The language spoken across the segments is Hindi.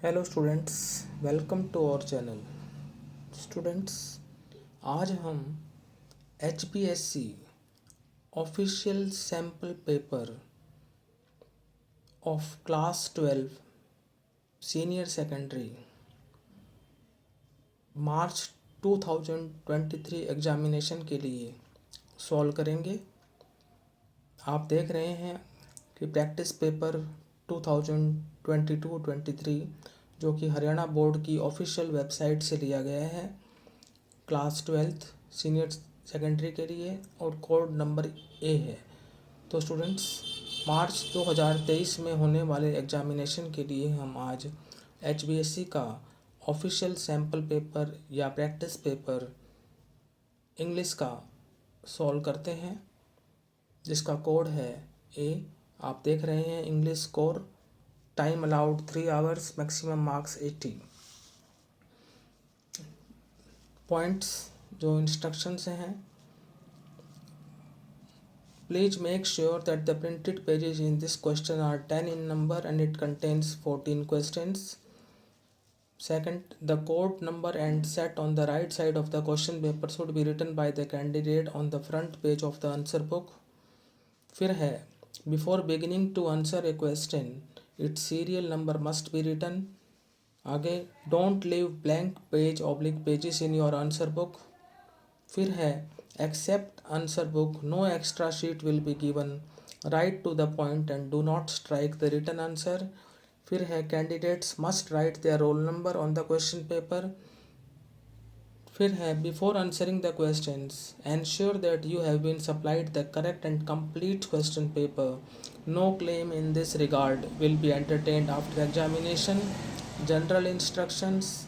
Hello students, welcome to our channel. Students, आज हम H P S C official sample paper of class 12 senior secondary March 2023 examination के लिए सॉल्व करेंगे। आप देख रहे हैं कि प्रैक्टिस पेपर 2022-23 जो कि हरियाणा बोर्ड की ऑफिशियल वेबसाइट से लिया गया है क्लास 12 सीनियर सेकेंडरी के लिए, और कोड नंबर ए है। तो स्टूडेंट्स, मार्च 2023 में होने वाले एग्जामिनेशन के लिए हम आज एच बी एस सी का ऑफिशियल सैम्पल पेपर या प्रैक्टिस पेपर इंग्लिश का सॉल्व करते हैं, जिसका कोड है ए। आप देख रहे हैं English score, time allowed 3 hours, maximum marks 80। Points जो इंस्ट्रक्शंस हैं, please make sure that the printed pages in this question are 10 in number and it contains 14 questions. Second, the code number and set on the right side of the question paper should be written by the candidate on the front page of the answer book. फिर है, before beginning to answer a question, its serial number must be written. आगे, don't leave blank page oblique pages in your answer book. फिर है, except answer book, no extra sheet will be given, write to the point and do not strike the written answer. फिर है, candidates must write their roll number on the question paper. फिर है, before answering the questions ensure that you have been supplied the correct and complete question paper, no claim in this regard will be entertained after examination. General instructions.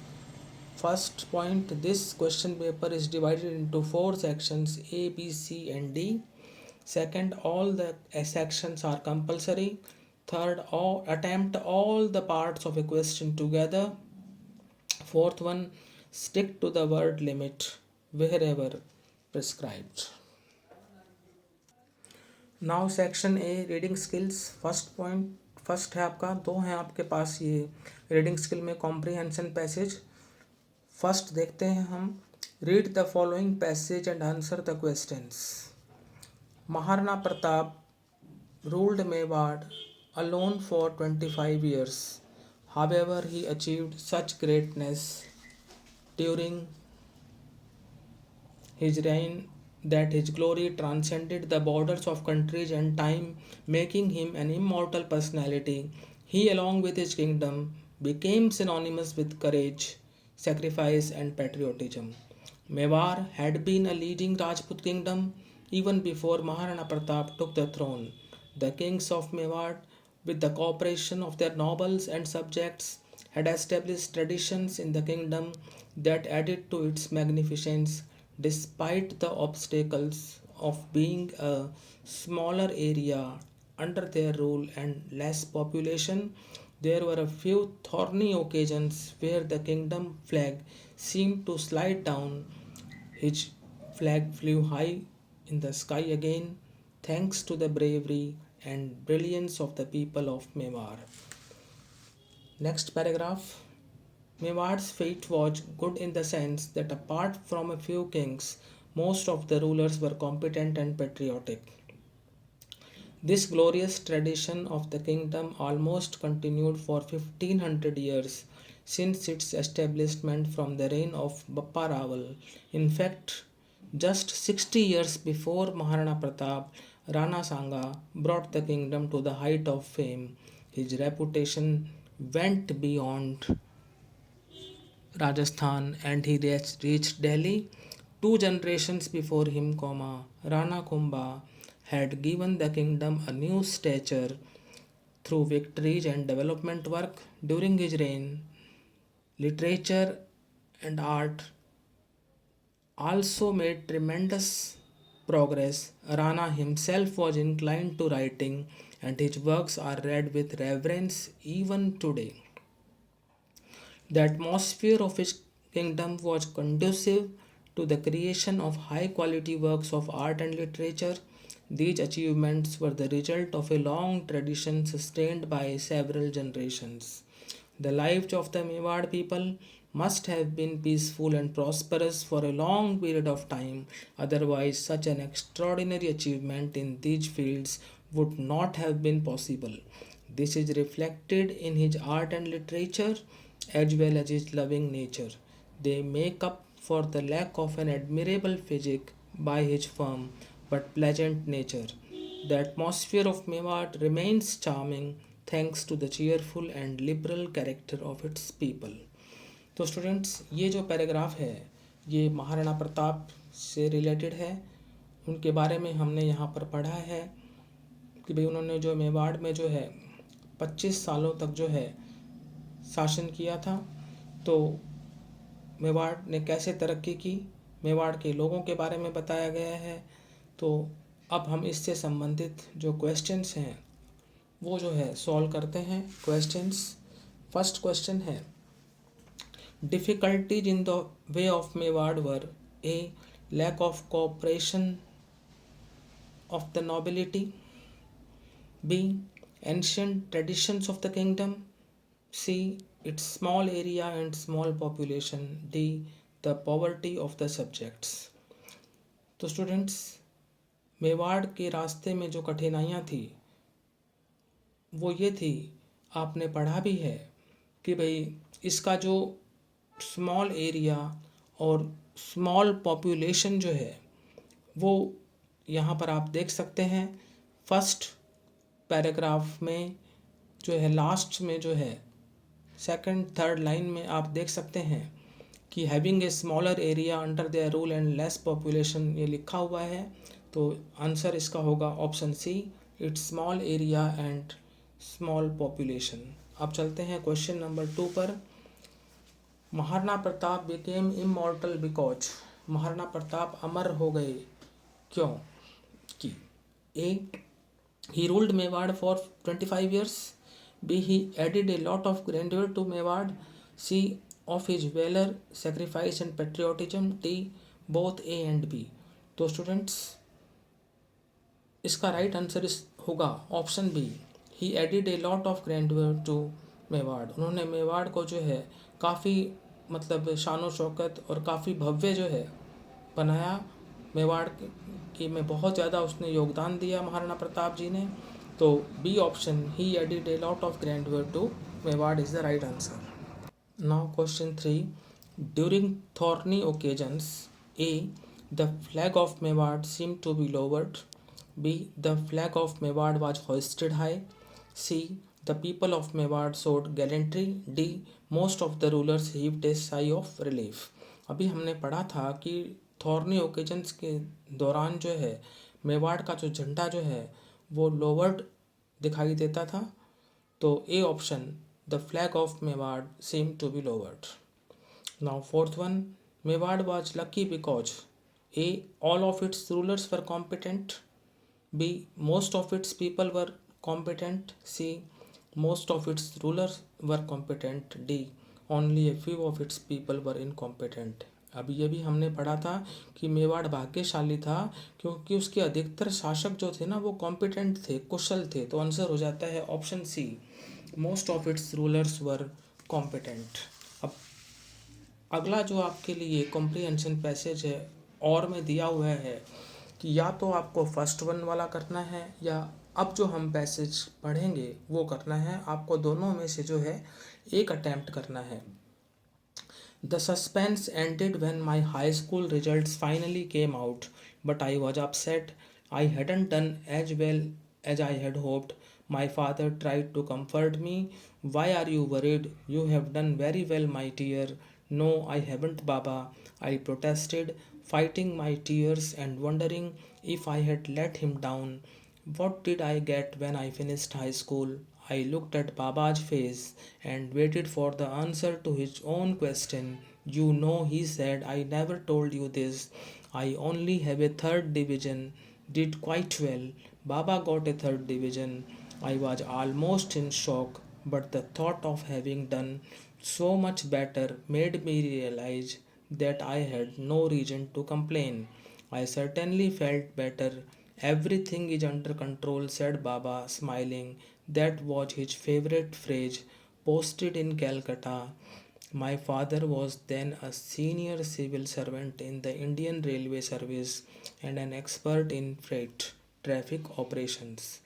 First point, this question paper is divided into 4 sections A, B, C and D. Second, all the sections are compulsory. Third, attempt all the parts of a question together. Fourth one, stick to the word limit wherever prescribed. Now section A, reading skills. First है आपका, दो हैं आपके पास ये रीडिंग स्किल में, कॉम्प्रीहेंशन पैसेज। फर्स्ट देखते हैं हम, read the following passage and answer the questions. Maharana Pratap ruled Mewar alone for 25 years. However, he achieved such greatness during his reign that his glory transcended the borders of countries and time, making him an immortal personality. He, along with his kingdom, became synonymous with courage, sacrifice and patriotism. Mewar had been a leading Rajput kingdom even before Maharana Pratap took the throne. The kings of Mewar, with the cooperation of their nobles and subjects, had established traditions in the kingdom that added to its magnificence. Despite the obstacles of being a smaller area under their rule and less population, there were a few thorny occasions where the kingdom flag seemed to slide down. His flag flew high in the sky again, thanks to the bravery and brilliance of the people of Mewar. Next paragraph. Mewar's fate was good in the sense that apart from a few kings, most of the rulers were competent and patriotic. This glorious tradition of the kingdom almost continued for 1500 years since its establishment from the reign of Bappa Rawal. In fact, just 60 years before Maharana Pratap, Rana Sanga brought the kingdom to the height of fame. His reputation went beyond Rajasthan and he reached Delhi. 2 generations before him, Rana Kumbha had given the kingdom a new stature through victories and development work. During his reign, literature and art also made tremendous progress. Rana himself was inclined to writing, and his works are read with reverence even today. The atmosphere of his kingdom was conducive to the creation of high quality works of art and literature. These achievements were the result of a long tradition sustained by several generations. The lives of the Mewar people must have been peaceful and prosperous for a long period of time, otherwise, such an extraordinary achievement in these fields would not have been possible. This is reflected in his art and literature as well as his loving nature. They make up for the lack of an admirable physique by his firm but pleasant nature. The atmosphere of Mewat remains charming thanks to the cheerful and liberal character of its people. तो स्टूडेंट्स, ये जो पैराग्राफ है ये महाराणा प्रताप से रिलेटेड है। उनके बारे में हमने यहाँ पर पढ़ा है कि भाई उन्होंने जो मेवाड़ में जो है 25 सालों तक जो है शासन किया था। तो मेवाड़ ने कैसे तरक्की की, मेवाड़ के लोगों के बारे में बताया गया है। तो अब हम इससे संबंधित जो क्वेश्चंस हैं वो जो है सॉल्व करते हैं। क्वेश्चंस, फर्स्ट क्वेश्चन है, difficulties in the way of Mewar were a lack of cooperation of the nobility, B. Ancient traditions of the kingdom, C. Its small area and small population, D. The poverty of the subjects। तो स्टूडेंट्स, मेवाड़ के रास्ते में जो कठिनाइयाँ थी वो ये थी, आपने पढ़ा भी है कि भाई इसका जो स्मॉल एरिया और स्मॉल पॉपुलेशन जो है वो यहाँ पर आप देख सकते हैं। फर्स्ट पैराग्राफ में जो है लास्ट में जो है सेकंड थर्ड लाइन में आप देख सकते हैं कि having a smaller area under their rule and less population ये लिखा हुआ है। तो आंसर इसका होगा option C, it's small area and small population. अब चलते हैं क्वेश्चन नंबर 2 पर। Maharana Pratap became immortal because, Maharana Pratap अमर हो गए क्यों? कि A, he ruled Mewar for 25 years, B. he added a lot of grandeur to Mewar, C. of his valor, sacrifice and patriotism, D. both A and B। तो स्टूडेंट्स इसका राइट आंसर होगा option B, he added a lot of grandeur to Mewar. उन्होंने मेवाड़ को जो है काफ़ी मतलब शानो शौकत और काफ़ी भव्य जो है बनाया। मेवाड़ की में बहुत ज़्यादा उसने योगदान दिया महाराणा प्रताप जी ने। तो B option, he added a lot of grandeur to Mewar is the right answer. Now question 3, during thorny occasions, A the flag of Mewar seem to be lowered, B the flag of Mewar was hoisted high, C the people of Mewar showed gallantry, D most of the rulers heaved a sigh of relief. अभी हमने पढ़ा था कि थॉर्नी ओकेजन्स के दौरान जो है मेवाड़ का जो झंडा जो है वो लोवर्ड दिखाई देता था। तो A option, the flag of Mewar seem to be lowered. Now fourth one, Mewar was lucky because, A all of its rulers were competent, B most of its people were competent, C most of its rulers were competent, D only a few of its people were incompetent. अभी ये भी हमने पढ़ा था कि मेवाड़ भाग्यशाली था क्योंकि उसके अधिकतर शासक जो थे ना वो कॉम्पिटेंट थे, कुशल थे। तो आंसर हो जाता है option C, most of its rulers were competent. अब अगला जो आपके लिए कॉम्प्रिहेंशन पैसेज है और में दिया हुआ है कि या तो आपको फर्स्ट वन वाला करना है या अब जो हम पैसेज पढ़ेंगे वो करना है। आपको दोनों में से जो है एक अटैम्प्ट करना है। The suspense ended when my high school results finally came out, but I was upset. I hadn't done as well as I had hoped. My father tried to comfort me. Why are you worried? You have done very well, my dear. No, I haven't, Baba, I protested, fighting my tears and wondering if I had let him down. What did I get when I finished high school? I looked at Baba's face and waited for the answer to his own question. You know, he said, I never told you this. I only have a third division. Did quite well. Baba got a third division. I was almost in shock, but the thought of having done so much better made me realize that I had no reason to complain. I certainly felt better. Everything is under control, said Baba, smiling. That was his favorite phrase. posted in Calcutta. My father was then a senior civil servant in the Indian Railway Service and an expert in freight traffic operations.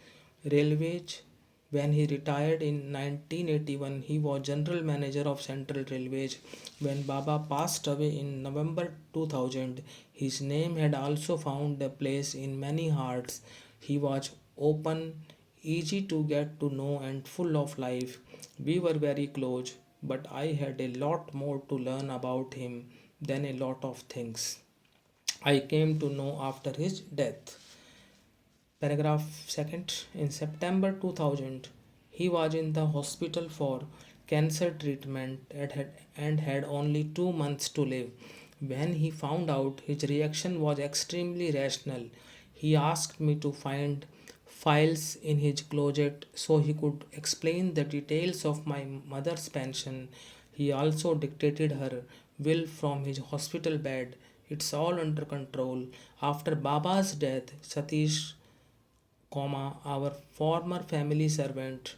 Railways. When he retired in 1981, he was general manager of Central Railways. When Baba passed away in November 2000, his name had also found a place in many hearts. He was open, easy to get to know, and full of life. We were very close, but I had a lot more to learn about him than a lot of things I came to know after his death. Paragraph second. In September 2000, he was in the hospital for cancer treatment and had only 2 months to live. When he found out, his reaction was extremely rational. He asked me to find files in his closet so he could explain the details of my mother's pension. He also dictated her will from his hospital bed. It's all under control. After Baba's death, Satish, our former family servant,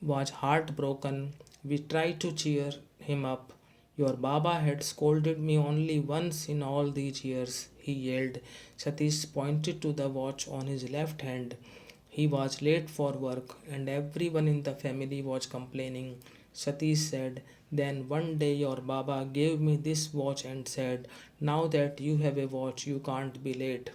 was heartbroken. We tried to cheer him up. Your Baba had scolded me only once in all these years, he yelled. Satish pointed to the watch on his left hand. He was late for work, and everyone in the family was complaining. Satish said, then one day your Baba gave me this watch and said, now that you have a watch, you can't be late.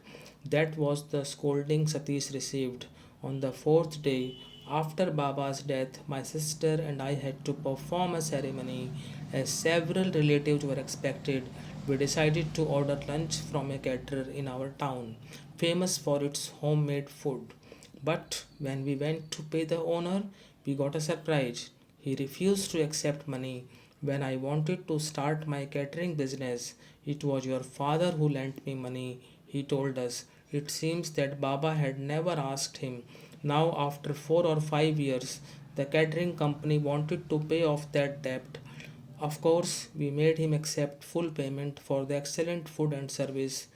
That was the scolding Satish received. On the fourth day, after Baba's death, my sister and I had to perform a ceremony. As several relatives were expected, we decided to order lunch from a caterer in our town, famous for its homemade food. But when we went to pay the owner, we got a surprise. He refused to accept money. When I wanted to start my catering business, it was your father who lent me money, he told us. It seems that Baba had never asked him. Now, after 4 or 5 years, the catering company wanted to pay off that debt. Of course, we made him accept full payment for the excellent food and service.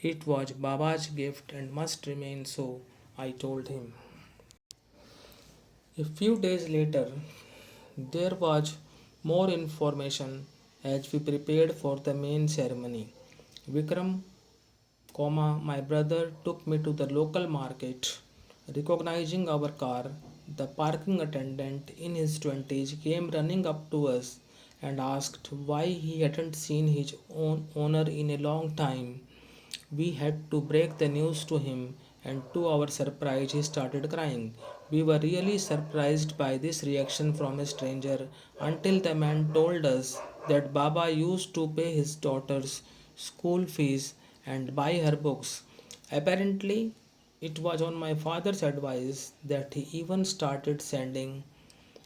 It was Baba's gift and must remain so, I told him. A few days later, there was more information as we prepared for the main ceremony. Vikram, my brother took me to the local market. Recognizing our car, the parking attendant in his 20s came running up to us and asked why he hadn't seen his own owner in a long time. We had to break the news to him, and to our surprise, he started crying. We were really surprised by this reaction from a stranger until the man told us that Baba used to pay his daughter's school fees and buy her books. Apparently, it was on my father's advice that he even started sending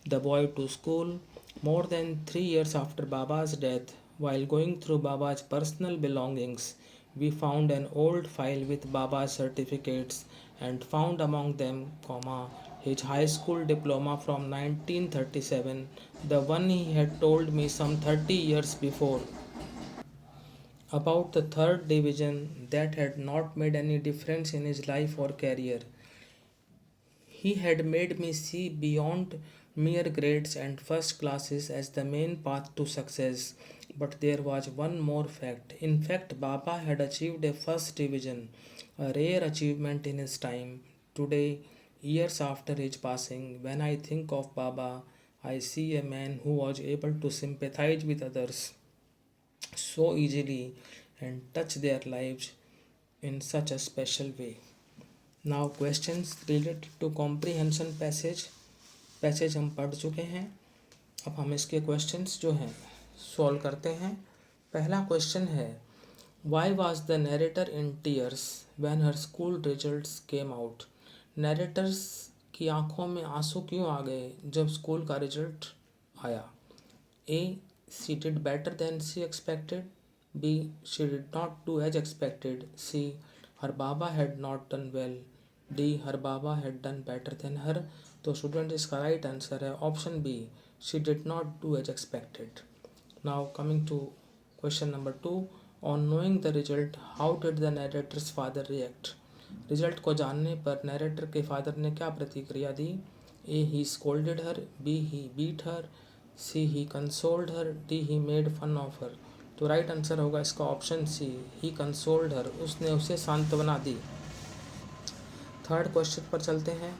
the boy to school. More than 3 years after Baba's death, while going through Baba's personal belongings, we found an old file with Baba's certificates and found among them, his high school diploma from 1937, the one he had told me some 30 years before about the third division that had not made any difference in his life or career. He had made me see beyond mere grades and first classes as the main path to success. But there was one more fact. In fact, Baba had achieved a first division, a rare achievement in his time. Today, years after his passing, when I think of Baba, I see a man who was able to sympathize with others so easily and touch their lives in such a special way. Now questions related to comprehension passage हम पढ़ चुके हैं. अब हम इसके क्वेश्चंस जो हैं सॉल्व करते हैं. पहला क्वेश्चन है, why was the narrator in tears when her school results came out. Narrator's की आंखों में आंसू क्यों आ गए जब स्कूल का रिजल्ट आया. A, she did better than she expected. B, she did not do as expected. C, her Baba had not done well. D, her Baba had done better than her. तो स्टूडेंट इसका राइट आंसर है option B, she did not do as expected. Now coming to question number 2. On knowing the result how did the narrator's father react. Result को जानने पर नरेटर के फादर ने क्या प्रतिक्रिया दी. A. He scolded her. B. He beat her. C. He consoled her. D. He made fun of her. तो राइट आंसर होगा इसका ऑप्शन सी, ही कंसोल्ड हर, उसने उसे सांत्वना दी। थर्ड क्वेश्चन पर चलते हैं।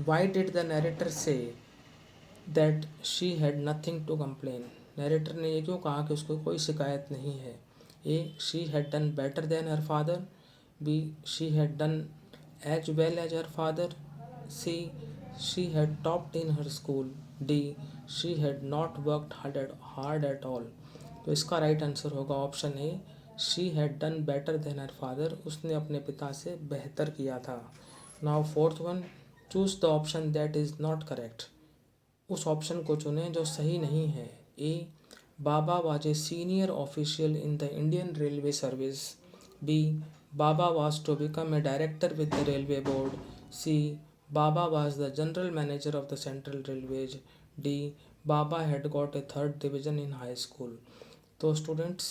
Why did the narrator say that she had nothing to complain? Narrator ने ये क्यों कहा कि उसको कोई शिकायत नहीं है? A. She had done better than her father. B. She had done as well as her father. C. She had topped in her school. D. She had not worked hard at all. तो इसका राइट आंसर होगा option A, she had done better than her father, उसने अपने पिता से बेहतर किया था। Now fourth one, choose the option that is not correct. उस ऑप्शन को चुनें जो सही नहीं है। A. Baba was a senior official in the Indian Railway Service. B. Baba was to become a director with the Railway Board. C. Baba was the general manager of the Central Railways. D. Baba had got a third division in high school. तो स्टूडेंट्स,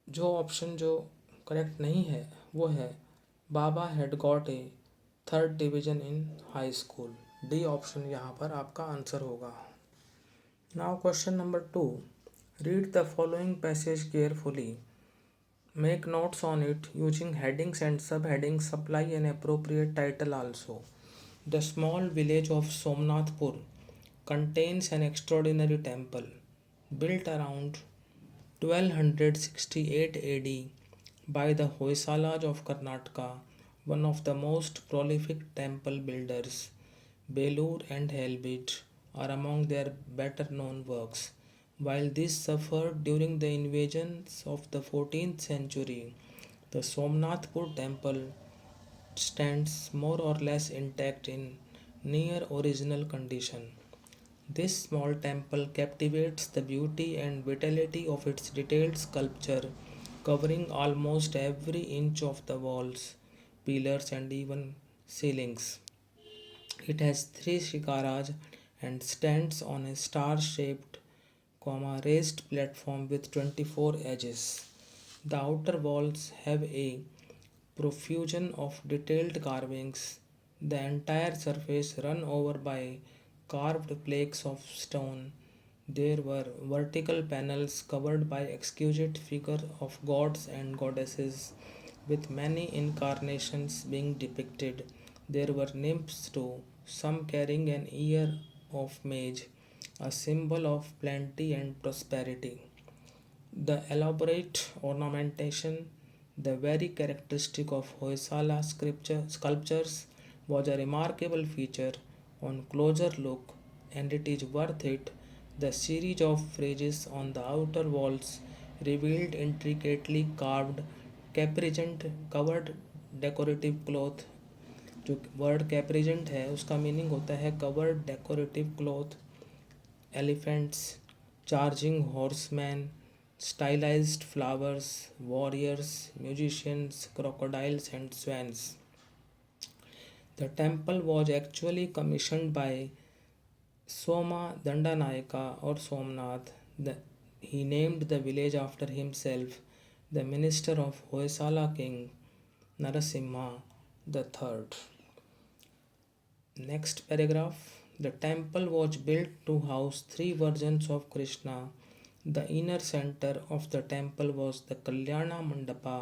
जो ऑप्शन जो करेक्ट नहीं है वो है Baba had got a third division in high school. D option यहाँ पर आपका आंसर होगा। Now question number 2, read the following passage carefully, make notes on it using headings and sub headings, supply an appropriate title also. The small village of Somnathpur contains an extraordinary temple built around 1268 AD by the Hoysalas of Karnataka, one of the most prolific temple builders. Belur and Helbit are among their better known works. While this suffered during the invasions of the 14th century, the Somnathpur temple stands more or less intact in near original condition. This small temple captivates the beauty and vitality of its detailed sculpture, covering almost every inch of the walls, pillars, and even ceilings. It has three shikaras and stands on a star-shaped, raised platform with 24 edges. The outer walls have a profusion of detailed carvings, the entire surface run over by carved plaques of stone. There were vertical panels covered by exquisite figures of gods and goddesses, with many incarnations being depicted. There were nymphs too, some carrying an ear of maize, a symbol of plenty and prosperity. The elaborate ornamentation, the very characteristic of Hoysala sculptures, was a remarkable feature on closer look, and it is worth it. The series of phrases on the outer walls revealed intricately carved capricent covered decorative cloth। जो वर्ड कैप्रिजेंट है उसका मीनिंग होता है covered decorative cloth, elephants, charging horseman, stylised flowers, warriors, musicians, crocodiles and swans. The temple was actually commissioned by Soma Dandanayaka or Somnath. He named the village after himself, the minister of Hoysala king Narasimha III. Next paragraph. The temple was built to house three versions of Krishna. The inner center of the temple was the Kalyana Mandapa.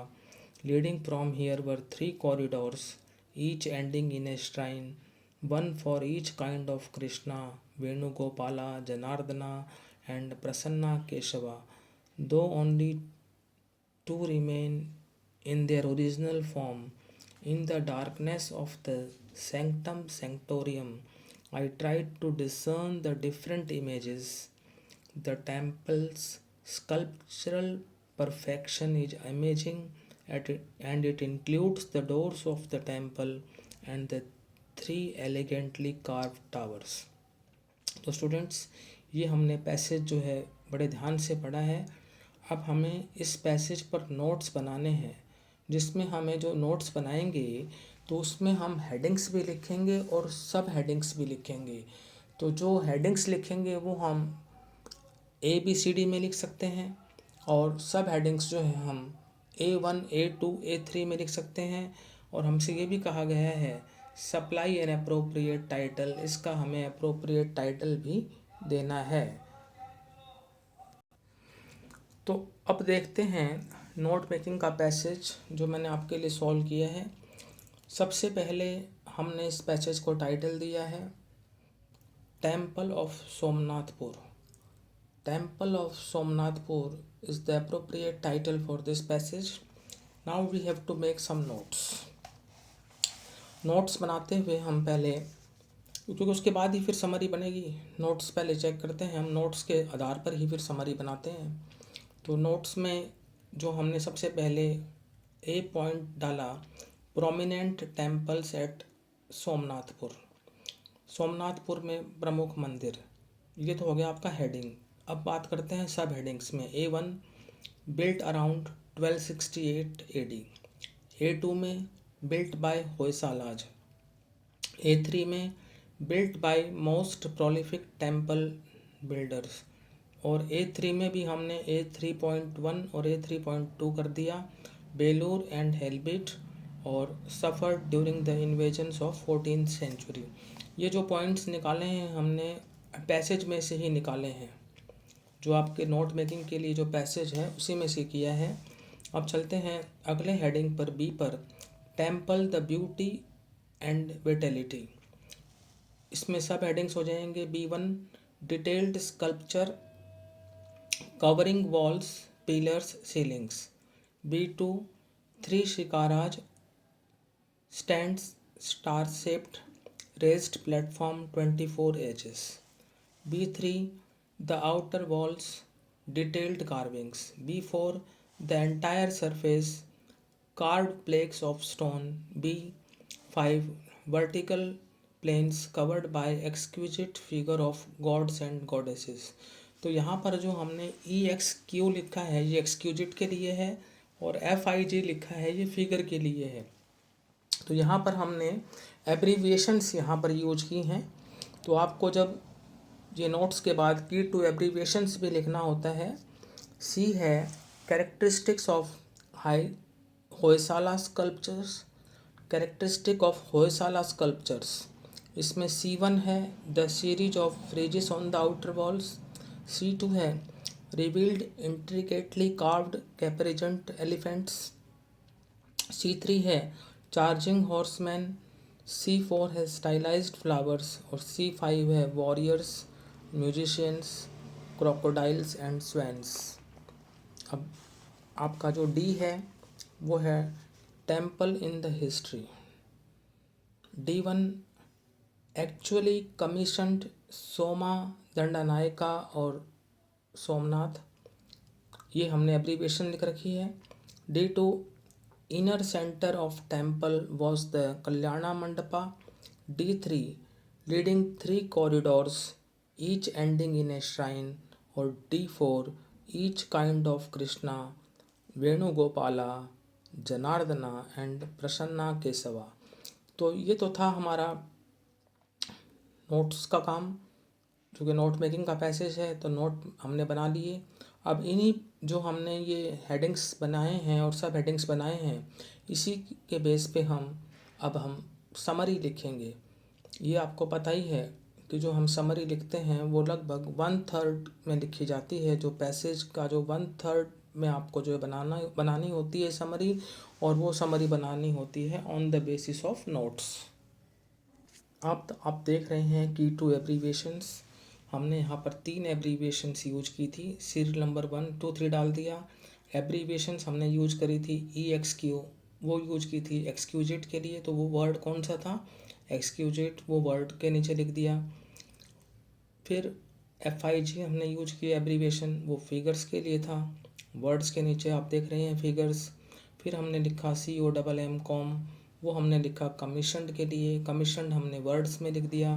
Leading from here were three corridors, each ending in a shrine, one for each kind of Krishna, Venugopala, Janardana, and Prasanna Keshava. Though only two remain in their original form, in the darkness of the sanctum sanctorium, I tried to discern the different images. The temple's sculptural perfection is amazing, and it includes the doors of the temple and the three elegantly carved towers. तो स्टूडेंट्स, ये हमने पैसेज जो है बड़े ध्यान से पढ़ा है। अब हमें इस पैसेज पर नोट्स बनाने हैं, जिसमें हमें जो नोट्स बनाएंगे तो उसमें हम हेडिंग्स भी लिखेंगे और सब हेडिंग्स भी लिखेंगे। तो जो हेडिंग्स लिखेंगे वो हम ABCD में लिख सकते हैं, और सब हेडिंग्स जो है हम A1 A2 A3 में लिख सकते हैं। और हमसे ये भी कहा गया है सप्लाई एन अप्रोप्रिएट टाइटल, इसका हमें अप्रोप्रिएट टाइटल भी देना है। तो अब देखते हैं नोट मेकिंग का पैसेज जो मैंने आपके लिए सॉल्व किया है। सबसे पहले हमने इस पैसेज को टाइटल दिया है temple of Somnathpur. Temple of Somnathpur is the appropriate title for this passage. Now we have to make some notes. Notes बनाते हुए हम पहले, क्योंकि उसके बाद ही फिर समरी बनेगी, नोट्स पहले चेक करते हैं, हम नोट्स के आधार पर ही फिर समरी बनाते हैं। तो नोट्स में जो हमने सबसे पहले ए पॉइंट डाला, prominent temples at Somnathpur, Somnathpur में प्रमुख मंदिर, ये तो हो गया आपका हेडिंग। अब बात करते हैं सब हेडिंग्स में। A1 built around 1268 AD, A2 में बिल्ट बाय होयसालाज, A3 में built by most prolific temple builders, और A3 में भी हमने A3.1 और A3.2 कर दिया, बेलूर एंड हेल्बिट और suffered during the invasions of 14th century. ये जो पॉइंट्स निकाले हैं हमने पैसेज में से ही निकाले हैं, जो आपके नोट मेकिंग के लिए जो पैसेज है उसी में से किया है। अब चलते हैं अगले हेडिंग पर, बी पर, temple the beauty and vitality. इसमें सब हेडिंग्स हो जाएंगे। B1 detailed sculpture covering walls pillars ceilings, B2 3 shikaras stands star shaped raised platform 24 edges, B3 the outer walls detailed carvings, B4 the entire surface carved plaques of stone, B5 vertical planes covered by exquisite figure of gods and goddesses। तो यहाँ पर जो हमने EXQ लिखा है ये एक्सक्यूजिट के लिए है, और FIG लिखा है ये फिगर के लिए है। तो यहाँ पर हमने एब्रीविएशंस यहाँ पर यूज की हैं। तो आपको जब ये नोट्स के बाद की टू एब्रीविएशंस भी लिखना होता है। C है characteristics of high Hoysala sculptures, characteristic of Hoysala sculptures, इसमें C1 है the series of friezes on the outer walls, C2 है revealed intricately carved caparisoned elephants, C3 है चार्जिंग हॉर्समैन, C4 है स्टाइलाइज्ड फ्लावर्स, और C5 है warriors musicians crocodiles and swans. अब आपका जो D है वो है temple in the history. D1 actually commissioned Soma Dandanayaka और सोमनाथ, ये हमने एब्रीविएशन लिख रखी है। D2 inner centre of temple was the Kalyana Mandapa, D3 leading 3 corridors each ending in a shrine, और D4 each kind of Krishna Venugopala Janardana and Prasanna Keshava. तो ये तो था हमारा नोट्स का काम, क्योंकि नोट मेकिंग का पैसेज है तो नोट हमने बना लिए। अब इन्हीं जो हमने ये हेडिंग्स बनाए हैं और सब हेडिंग्स बनाए हैं, इसी के बेस पे हम समरी लिखेंगे। ये आपको पता ही है कि जो हम समरी लिखते हैं वो लगभग 1/3 में लिखी जाती है। जो पैसेज का जो 1/3 में आपको जो बनानी होती है समरी, और वो समरी बनानी होती है on the basis of notes. आप देख रहे हैं की टू एब्रीविएशंस। हमने यहाँ पर 3 एब्रीविएशंस यूज की थी। सीरियल नंबर 1 2 3 डाल दिया। एब्रीविएशंस हमने यूज करी थी EXQ, वो यूज की थी एक्सक्यूजेट के लिए। तो वो वर्ड कौन सा था, एक्सक्यूजेट, वो वर्ड के नीचे लिख दिया। फिर FIG हमने यूज किया एब्रीविएशन, वो फिगर्स के लिए था, वर्ड्स के नीचे आप देख रहे हैं फिगर्स। फिर हमने लिखा COMM, वो हमने लिखा कमीशन्ड के लिए, कमीशन्ड हमने वर्ड्स में लिख दिया।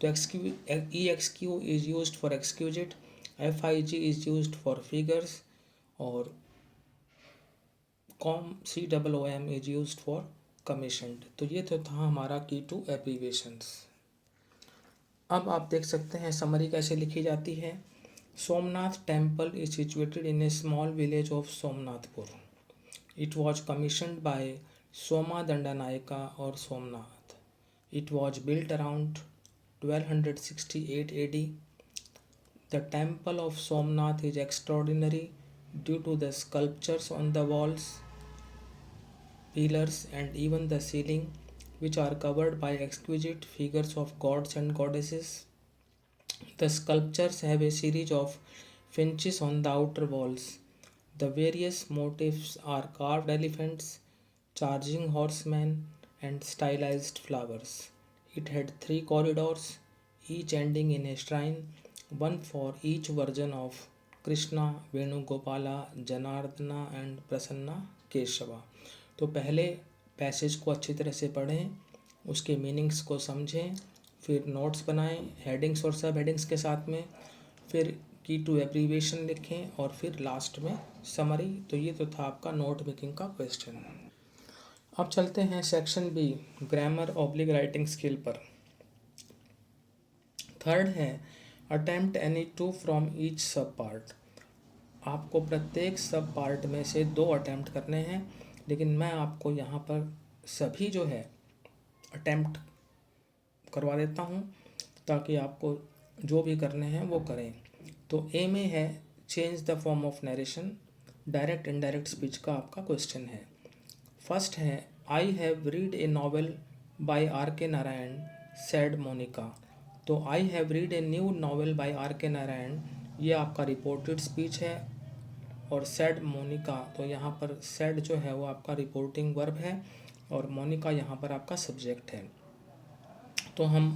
तो EXQ is used for exquisite, FIG is used for figures, और COMM is used for commissioned. तो ये तो था हमारा की टू एब्रीविएशंस। अब आप देख सकते हैं समरी कैसे लिखी जाती है। Somnath temple is situated in a small village of Somnathpur. It was commissioned by Soma Dandanayaka और Somnath. It was built around 1268 AD. The temple of Somnath is extraordinary due to the sculptures on the walls, pillars, and even the ceiling, which are covered by exquisite figures of gods and goddesses. The sculptures have a series of finches on the outer walls. The various motifs are carved elephants, charging horsemen, and stylized flowers. It had three corridors, each ending in a shrine, one for each version of Krishna, Venugopala, Janardana and Prasanna Keshava. तो पहले पैसेज को अच्छी तरह से पढ़ें, उसके मीनिंग्स को समझें, फिर नोट्स बनाएं हेडिंग्स और सब हेडिंग्स के साथ में, फिर की टू एब्रीविएशन लिखें और फिर लास्ट में समरी। तो ये तो था आपका नोट मेकिंग का क्वेश्चन। अब चलते हैं section B, grammar oblique writing skill पर। थर्ड है attempt any two from each sub part. आपको प्रत्येक सब पार्ट में से 2 अटेम्प्ट करने हैं, लेकिन मैं आपको यहाँ पर सभी जो है अटेम्प्ट करवा देता हूँ ताकि आपको जो भी करने हैं वो करें। तो ए में है change the form of narration, direct indirect speech का आपका क्वेश्चन है। फर्स्ट है I have read a novel by R K Narayan said Monica. तो I have read a new novel by R K Narayan, ये आपका रिपोर्टेड स्पीच है। और सैड मोनिका, तो यहाँ पर सैड जो है वो आपका रिपोर्टिंग वर्ब है और मोनिका यहाँ पर आपका सब्जेक्ट है। तो हम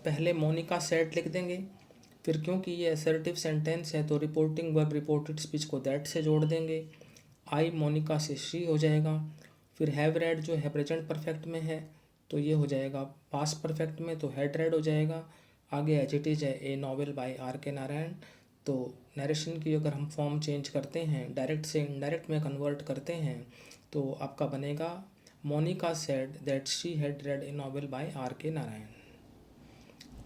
पहले मोनिका सैड लिख देंगे, फिर क्योंकि ये असर्टिव सेंटेंस है तो रिपोर्टिंग वर्ब रिपोर्टेड स्पीच को दैट से जोड़ देंगे। आई मोनिका से शी हो जाएगा। फिर हैव रेड जो है प्रेजेंट परफेक्ट में है तो ये हो जाएगा पास्ट परफेक्ट में, तो हैड रेड हो जाएगा। आगे एज इट इज है ए novel by R K Narayan. तो नरेशन की अगर हम फॉर्म चेंज करते हैं, डायरेक्ट से इनडायरेक्ट में कन्वर्ट करते हैं, तो आपका बनेगा Monica said that she had read a novel by R K Narayan.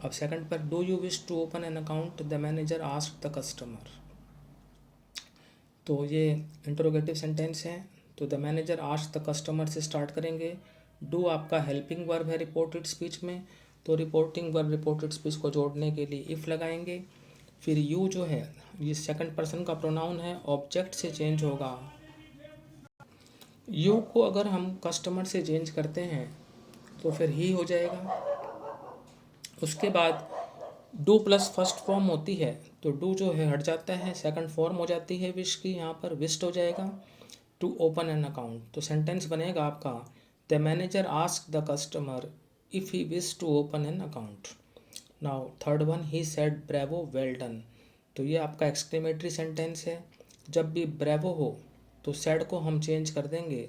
अब सेकंड पर do you wish to open an account the manager asked the customer. तो ये इंटरोगेटिव सेंटेंस है, तो the manager asked the customer से स्टार्ट करेंगे। डू आपका हेल्पिंग वर्ब है रिपोर्टेड स्पीच में, तो रिपोर्टिंग वर्ब रिपोर्टेड स्पीच को जोड़ने के लिए इफ़ लगाएंगे। फिर यू जो है ये सेकंड पर्सन का प्रोनाउन है, ऑब्जेक्ट से चेंज होगा। यू को अगर हम कस्टमर से चेंज करते हैं तो फिर ही हो जाएगा। उसके बाद डू प्लस फर्स्ट फॉर्म होती है तो डू जो है हट जाता है, सेकंड फॉर्म हो जाती है विश की, यहाँ पर विश्ड हो जाएगा। टू ओपन एन अकाउंट, तो सेंटेंस बनेगा आपका the manager asked the customer if he wish to open an account. Now third one he said bravo well done. तो ये आपका एक्सक्लेमेटरी सेंटेंस है। जब भी ब्रेवो हो तो सेड को हम चेंज कर देंगे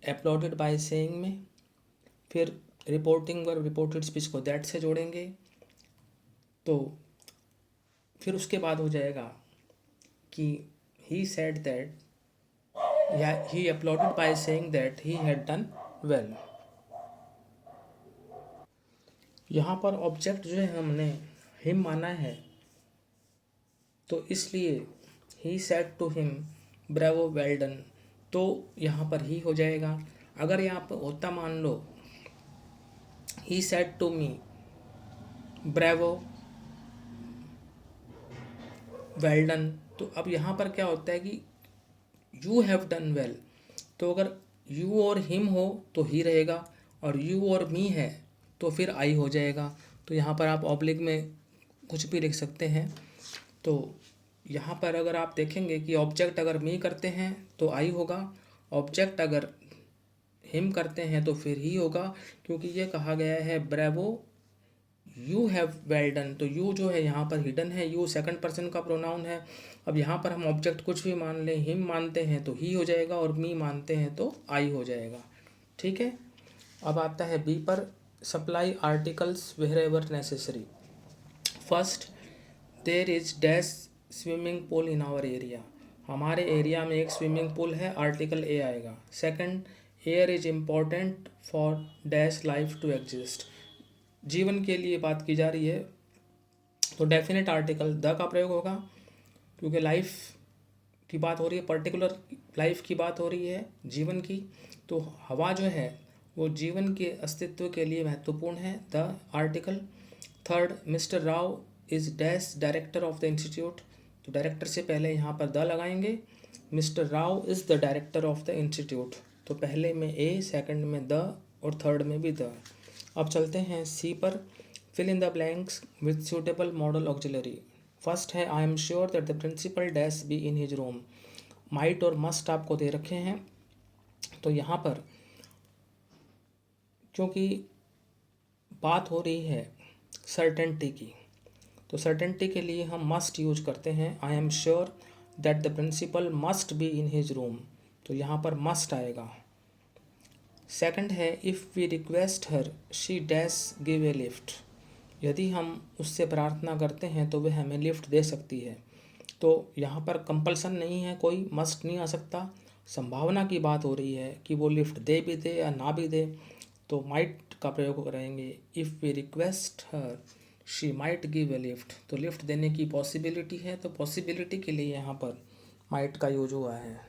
अपलॉडेड बाय सेइंग में। फिर रिपोर्टिंग वर्ब रिपोर्टेड स्पीच को दैट से जोड़ेंगे। तो फिर उसके बाद हो जाएगा कि ही सेड दैट या he applauded by saying that he had done well. यहाँ पर ऑब्जेक्ट जो है हमने हिम माना है, तो इसलिए he said to him bravo well done, तो यहाँ पर ही हो जाएगा। अगर यहाँ पर होता मान लो he said to me bravo well done, तो अब यहाँ पर क्या होता है कि यू हैव डन वेल, तो अगर यू और हिम हो तो ही रहेगा और यू और मी है तो फिर आई हो जाएगा। तो यहाँ पर आप ऑब्लिक में कुछ भी लिख सकते हैं। तो यहाँ पर अगर आप देखेंगे कि ऑब्जेक्ट अगर मी करते हैं तो आई होगा, ऑब्जेक्ट अगर हिम करते हैं तो फिर ही होगा, क्योंकि ये कहा गया है bravo you have well done. तो यू जो है यहाँ पर हिडन है, यू सेकंड पर्सन का प्रोनाउन है। अब यहाँ पर हम ऑब्जेक्ट कुछ भी मान लें, हिम मानते हैं तो ही हो जाएगा और मी मानते हैं तो आई हो जाएगा। ठीक है। अब आता है बी पर, supply articles wherever necessary. First there is dash swimming pool in our area. हमारे एरिया में एक स्विमिंग पूल है, आर्टिकल ए आएगा। Second air is important for dash life to exist. जीवन के लिए बात की जा रही है तो डेफिनेट आर्टिकल द का प्रयोग होगा, क्योंकि लाइफ की बात हो रही है, पर्टिकुलर लाइफ की बात हो रही है जीवन की। तो हवा जो है वो जीवन के अस्तित्व के लिए महत्वपूर्ण है। The article. Third, mister Rao is dash director of the institute. तो डायरेक्टर से पहले यहाँ पर द लगाएंगे। Mister Rao is the director of the institute, तो पहले में ए, सेकंड में द और थर्ड में भी द। अब चलते हैं सी पर। Fill in the blanks with suitable modal auxiliary. First है I am sure that the principal dash be in his room. Might और मस्ट आपको दे रखे हैं, तो यहाँ पर क्योंकि बात हो रही है सर्टेनिटी की, तो सर्टेनिटी के लिए हम मस्ट यूज करते हैं। I am sure that the principal must be in his room, तो यहाँ पर मस्ट आएगा। सेकंड है if we request her she dash give a lift. यदि हम उससे प्रार्थना करते हैं तो वह हमें लिफ्ट दे सकती है, तो यहाँ पर कंपल्सन नहीं है, कोई मस्ट नहीं आ सकता। संभावना की बात हो रही है कि वो लिफ्ट दे भी दे या ना भी दे, तो माइट का प्रयोग करेंगे। If we request her she might give a lift, तो लिफ्ट देने की पॉसिबिलिटी है, तो पॉसिबिलिटी के लिए यहाँ पर माइट का यूज हुआ है।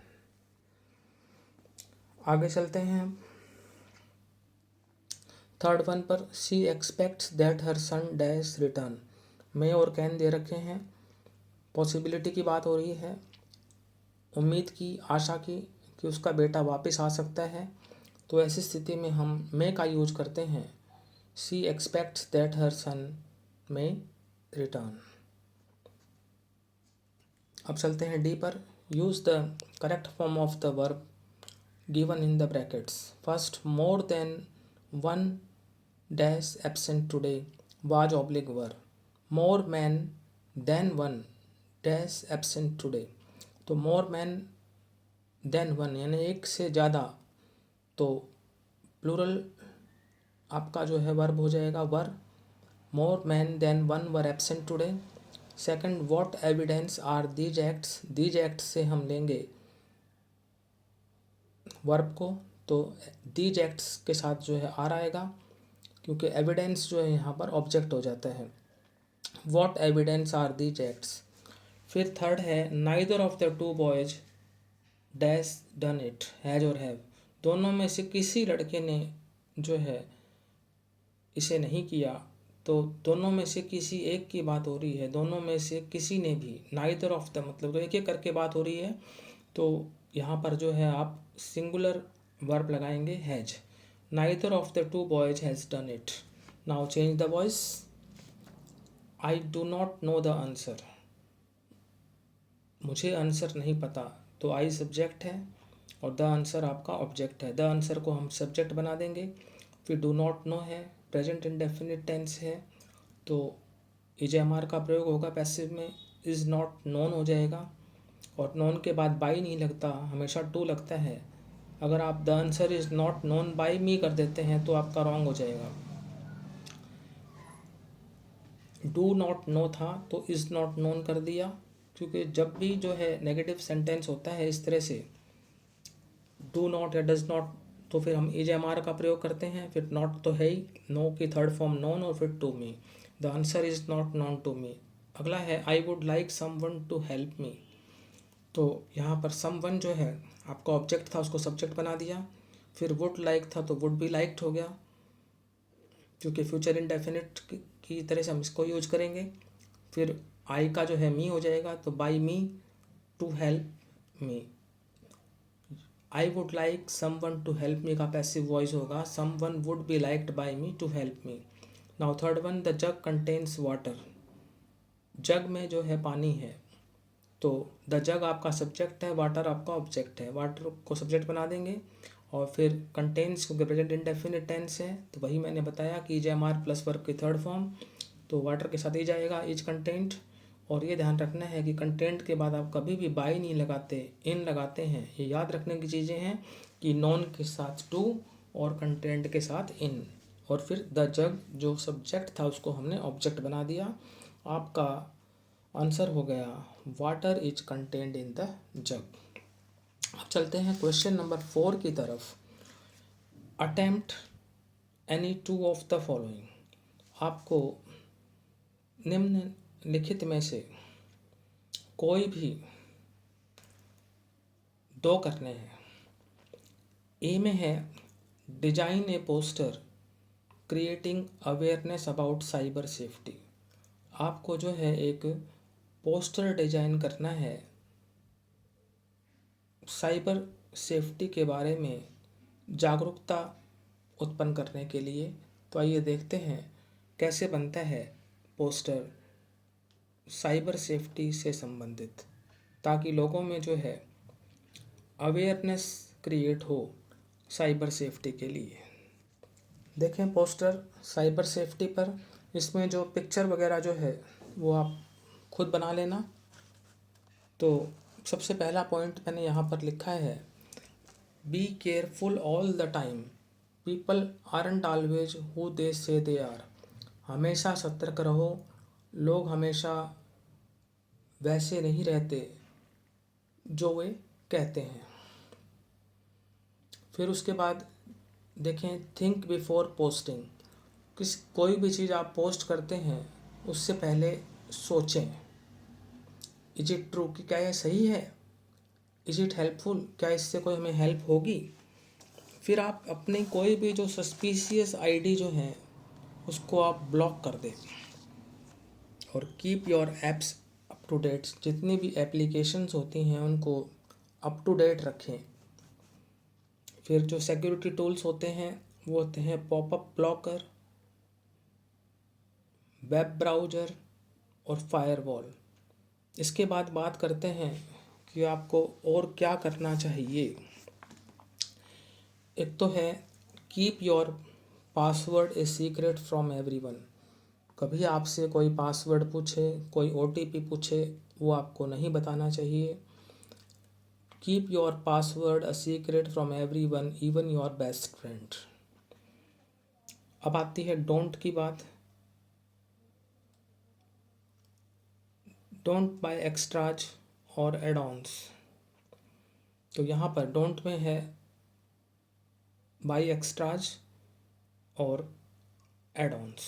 आगे चलते हैं थर्ड वन पर। She expects that her son dash return. May और कैन दे रखे हैं, पॉसिबिलिटी की बात हो रही है, उम्मीद की, आशा की कि उसका बेटा वापस आ सकता है, तो ऐसी स्थिति में हम मे का यूज करते हैं। She expects that her son may return. अब चलते हैं डी पर। Use the correct form of the verb given in the brackets. First, more than one dash absent today was oblique were. More man than one dash absent today, तो मोर मैन देन वन यानी एक से ज़्यादा, तो प्लूरल आपका जो है वर्ब हो जाएगा were. More man than one were absent today. Second, what evidence are these acts. These acts से हम लेंगे वर्ब को, तो दीज एक्ट्स के साथ जो है आर आएगा, क्योंकि एविडेंस जो है यहाँ पर ऑब्जेक्ट हो जाता है। What evidence are these acts. फिर थर्ड है neither of the two boys dash done it, has और हैव। दोनों में से किसी लड़के ने जो है इसे नहीं किया, तो दोनों में से किसी एक की बात हो रही है, दोनों में से किसी ने भी। नाइदर ऑफ द मतलब तो एक एक करके बात हो रही है, तो यहाँ पर जो है आप सिंगुलर वर्ब लगाएंगे has. Neither of the two boys has done it. Now change the voice. I do not know the answer. मुझे आंसर नहीं पता, तो आई सब्जेक्ट है और द आंसर आपका ऑब्जेक्ट है। द आंसर को हम सब्जेक्ट बना देंगे। फिर डू नॉट नो है, प्रेजेंट इंडेफिनिट टेंस है, तो इज एम आर का प्रयोग होगा पैसिव में, इज़ नॉट नोन हो जाएगा, और नोन के बाद बाई नहीं लगता, हमेशा टू लगता है। अगर आप the answer is not known by me कर देते हैं तो आपका रॉन्ग हो जाएगा। डू नॉट नो था तो इज़ नॉट नोन कर दिया, क्योंकि जब भी जो है नेगेटिव सेंटेंस होता है इस तरह से डू नॉट या डज नॉट, तो फिर हम इज एम आर का प्रयोग करते हैं। फिर नॉट तो है ही, नो की थर्ड फॉर्म नोन, और फिर to me. The answer is not known to me. अगला है I would like someone to help me. तो यहाँ पर सम वन जो है आपका ऑब्जेक्ट था, उसको सब्जेक्ट बना दिया। फिर वुड लाइक था तो वुड बी लाइक्ड हो गया, क्योंकि फ्यूचर इंडेफिनिट की तरह से हम इसको यूज करेंगे। फिर आई का जो है मी हो जाएगा, तो by me to help me. I would like someone to help me का पैसिव वॉइस होगा, someone would be liked by me to help me. Now third one, the jug contains water. Jug में जो है पानी है, तो द जग आपका सब्जेक्ट है, वाटर आपका ऑब्जेक्ट है। वाटर को सब्जेक्ट बना देंगे, और फिर कंटेन्स क्योंकि प्रेजेंट इंडेफिनिट टेंस है, तो वही मैंने बताया कि is am are plus verb की थर्ड फॉर्म, तो वाटर के साथ ही जाएगा इज कंटेंट। और ये ध्यान रखना है कि कंटेंट के बाद आप कभी भी बाई नहीं लगाते, इन लगाते हैं। ये याद रखने की चीज़ें हैं कि नॉन के साथ टू और कंटेंट के साथ इन, और फिर द जग जो सब्जेक्ट था उसको हमने ऑब्जेक्ट बना दिया। आपका आंसर हो गया water is contained in the जग। अब चलते हैं क्वेश्चन नंबर 4 की तरफ। Attempt any two of the following. आपको निम्नलिखित में से कोई भी दो करने हैं। ए में है design A poster creating awareness about cyber safety. आपको जो है एक पोस्टर डिजाइन करना है साइबर सेफ्टी के बारे में जागरूकता उत्पन्न करने के लिए। तो आइए देखते हैं कैसे बनता है पोस्टर साइबर सेफ्टी से संबंधित, ताकि लोगों में जो है अवेयरनेस क्रिएट हो साइबर सेफ्टी के लिए। देखें पोस्टर साइबर सेफ्टी पर, इसमें जो पिक्चर वगैरह जो है वो आप खुद बना लेना। तो सबसे पहला पॉइंट मैंने यहाँ पर लिखा है, be careful all the time, people aren't always who they से दे आर। हमेशा सतर्क रहो, लोग हमेशा वैसे नहीं रहते जो वे कहते हैं। फिर उसके बाद देखें, थिंक बिफोर पोस्टिंग। कोई भी चीज़ आप पोस्ट करते हैं उससे पहले सोचें, इज इट ट्रू, कि क्या यह सही है, इज इट हेल्पफुल, क्या इससे कोई हमें हेल्प होगी। फिर आप अपनी कोई भी जो सस्पिशियस आईडी जो है उसको आप ब्लॉक कर दें। और keep your apps up to date, जितनी भी एप्लीकेशंस होती हैं उनको अप टू डेट रखें। फिर जो सिक्योरिटी टूल्स होते हैं वो होते हैं पॉपअप ब्लॉकर, वेब ब्राउज़र और फायरवॉल। इसके बाद बात करते हैं कि आपको और क्या करना चाहिए। एक तो है keep your password a secret from everyone. कभी आपसे कोई पासवर्ड पूछे, कोई ओटीपी पूछे, वो आपको नहीं बताना चाहिए। Keep your password a secret from everyone, even your best friend. अब आती है डोंट की बात। डोंट बाय एक्स्ट्राज और एड ऑन्स। तो यहाँ पर डोंट में है बाय एक्स्ट्राज और एड ऑन्स।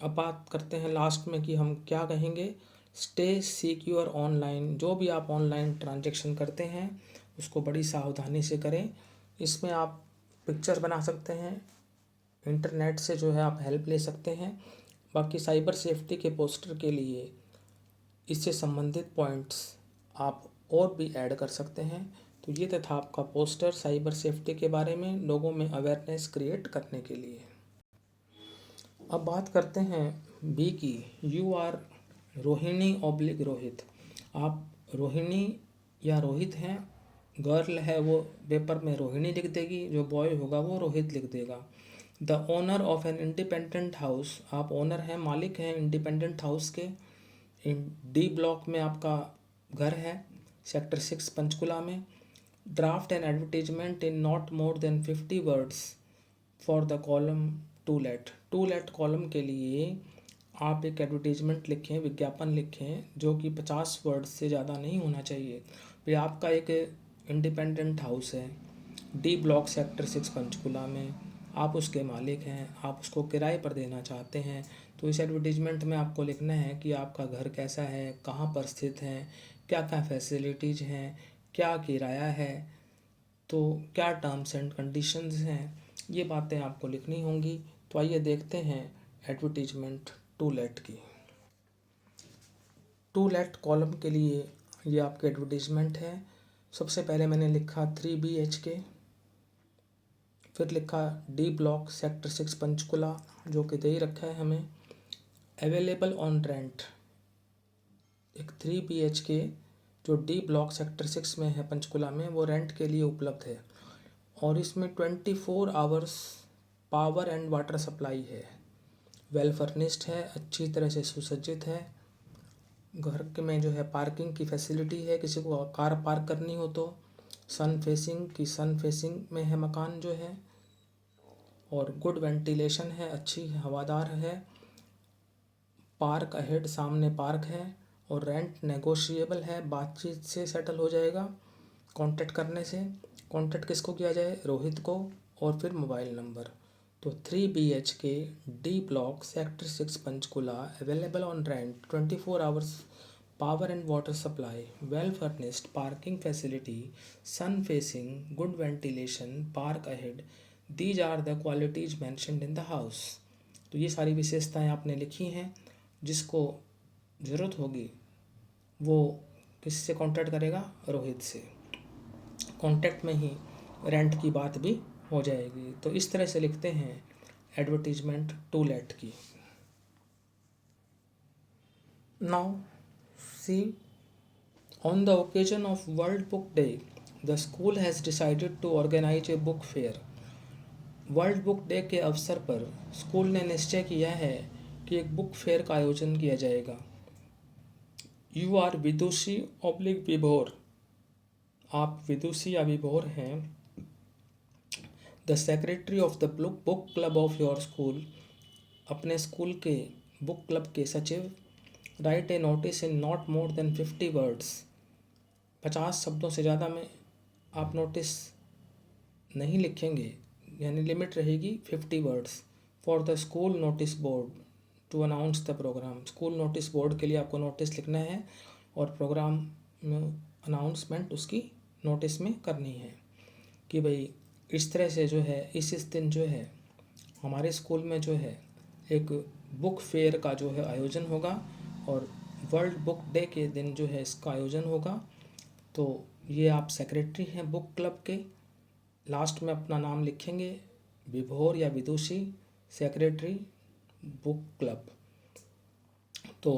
अब बात करते हैं लास्ट में कि हम क्या कहेंगे। Stay secure online. जो भी आप ऑनलाइन ट्रांजैक्शन करते हैं उसको बड़ी सावधानी से करें। इसमें आप पिक्चर बना सकते हैं, इंटरनेट से जो है आप हेल्प ले सकते हैं। बाकी साइबर सेफ्टी के पोस्टर के लिए इससे संबंधित पॉइंट्स आप और भी ऐड कर सकते हैं। तो ये था आपका पोस्टर साइबर सेफ्टी के बारे में, लोगों में अवेयरनेस क्रिएट करने के लिए। अब बात करते हैं बी की। You are Rohini oblique Rohit. आप रोहिणी या रोहित हैं। गर्ल है वो पेपर में रोहिणी लिख देगी, जो बॉय होगा वो रोहित लिख देगा। The owner of an independent house. आप ओनर हैं, मालिक हैं इंडिपेंडेंट हाउस के। डी ब्लॉक में आपका घर है, सेक्टर 6 पंचकुला में। Draft an advertisement in not more than 50 words for the column to let. To let column के लिए आप एक एडवर्टीजमेंट लिखें, विज्ञापन लिखें, जो कि 50 वर्ड से ज़्यादा नहीं होना चाहिए। फिर आपका एक इंडिपेंडेंट हाउस है डी ब्लॉक सेक्टर 6 पंचकुला में, आप उसके मालिक हैं, आप उसको किराए पर देना चाहते हैं। तो इस एडवर्टीजमेंट में आपको लिखना है कि आपका घर कैसा है, कहाँ पर स्थित है, क्या क्या फैसिलिटीज़ हैं, क्या किराया है, तो क्या टर्म्स एंड कंडीशंस हैं, ये बातें आपको लिखनी होंगी। तो आइए देखते हैं एडवर्टीजमेंट टू लेट की। टू लेट कॉलम के लिए ये आपके एडवर्टीजमेंट है। सबसे पहले मैंने लिखा 3 BHK, फिर लिखा डी ब्लॉक सेक्टर 6 पंचकुला, जो कि दे ही रखा है हमें। अवेलेबल ऑन रेंट, एक 3 BHK जो डी ब्लॉक सेक्टर 6 में है पंचकुला में, वो रेंट के लिए उपलब्ध है। और इसमें 24 hours power and water supply है। वेल फर्निश्ड है, अच्छी तरह से सुसज्जित है। घर के में जो है पार्किंग की फैसिलिटी है, किसी को कार पार्क करनी हो तो। सन फेसिंग में है मकान जो है। और गुड वेंटिलेशन है, अच्छी हवादार है। पार्क अहेड, सामने पार्क है। और रेंट नेगोशिएबल है, बातचीत से सेटल हो जाएगा, कांटेक्ट करने से। कांटेक्ट किसको किया जाए, रोहित को। और फिर मोबाइल नंबर। तो 3 BHK D block sector 6 Panchkula, available on rent, 24 hours power and water supply, well furnished, parking facility, sun facing, good ventilation, park ahead, these are the qualities mentioned in the house. तो ये सारी विशेषताएं आपने लिखी हैं, जिसको ज़रूरत होगी वो किससे कॉन्टैक्ट करेगा, रोहित से। कॉन्टैक्ट में ही रेंट की बात भी हो जाएगी। तो इस तरह से लिखते हैं एडवर्टीजमेंट टू लेट की। Now C, on the occasion of world book day the school has decided to organise a book fair. World book day के अवसर पर स्कूल ने निश्चय किया है कि एक बुक फेयर का आयोजन किया जाएगा। यू आर विदुषी ऑब्लिक विभोर, आप विदुषी या विभोर हैं, the secretary of the book club of your school, अपने स्कूल के बुक क्लब के सचिव, right a notice in not more than 50 words, 50 शब्दों से ज़्यादा में आप नोटिस नहीं लिखेंगे, यानी लिमिट रहेगी 50 words, for the school notice board to announce the programme. School notice board के लिए आपको नोटिस लिखना है और प्रोग्राम में अनाउंसमेंट उसकी नोटिस में करनी है कि भाई इस तरह से जो है इस दिन जो है हमारे स्कूल में जो है एक बुक फेयर का जो है आयोजन होगा और वर्ल्ड बुक डे के दिन जो है इसका आयोजन होगा। तो ये आप सेक्रेटरी हैं बुक क्लब के, लास्ट में अपना नाम लिखेंगे, विभोर या विदुषी, सेक्रेटरी बुक क्लब। तो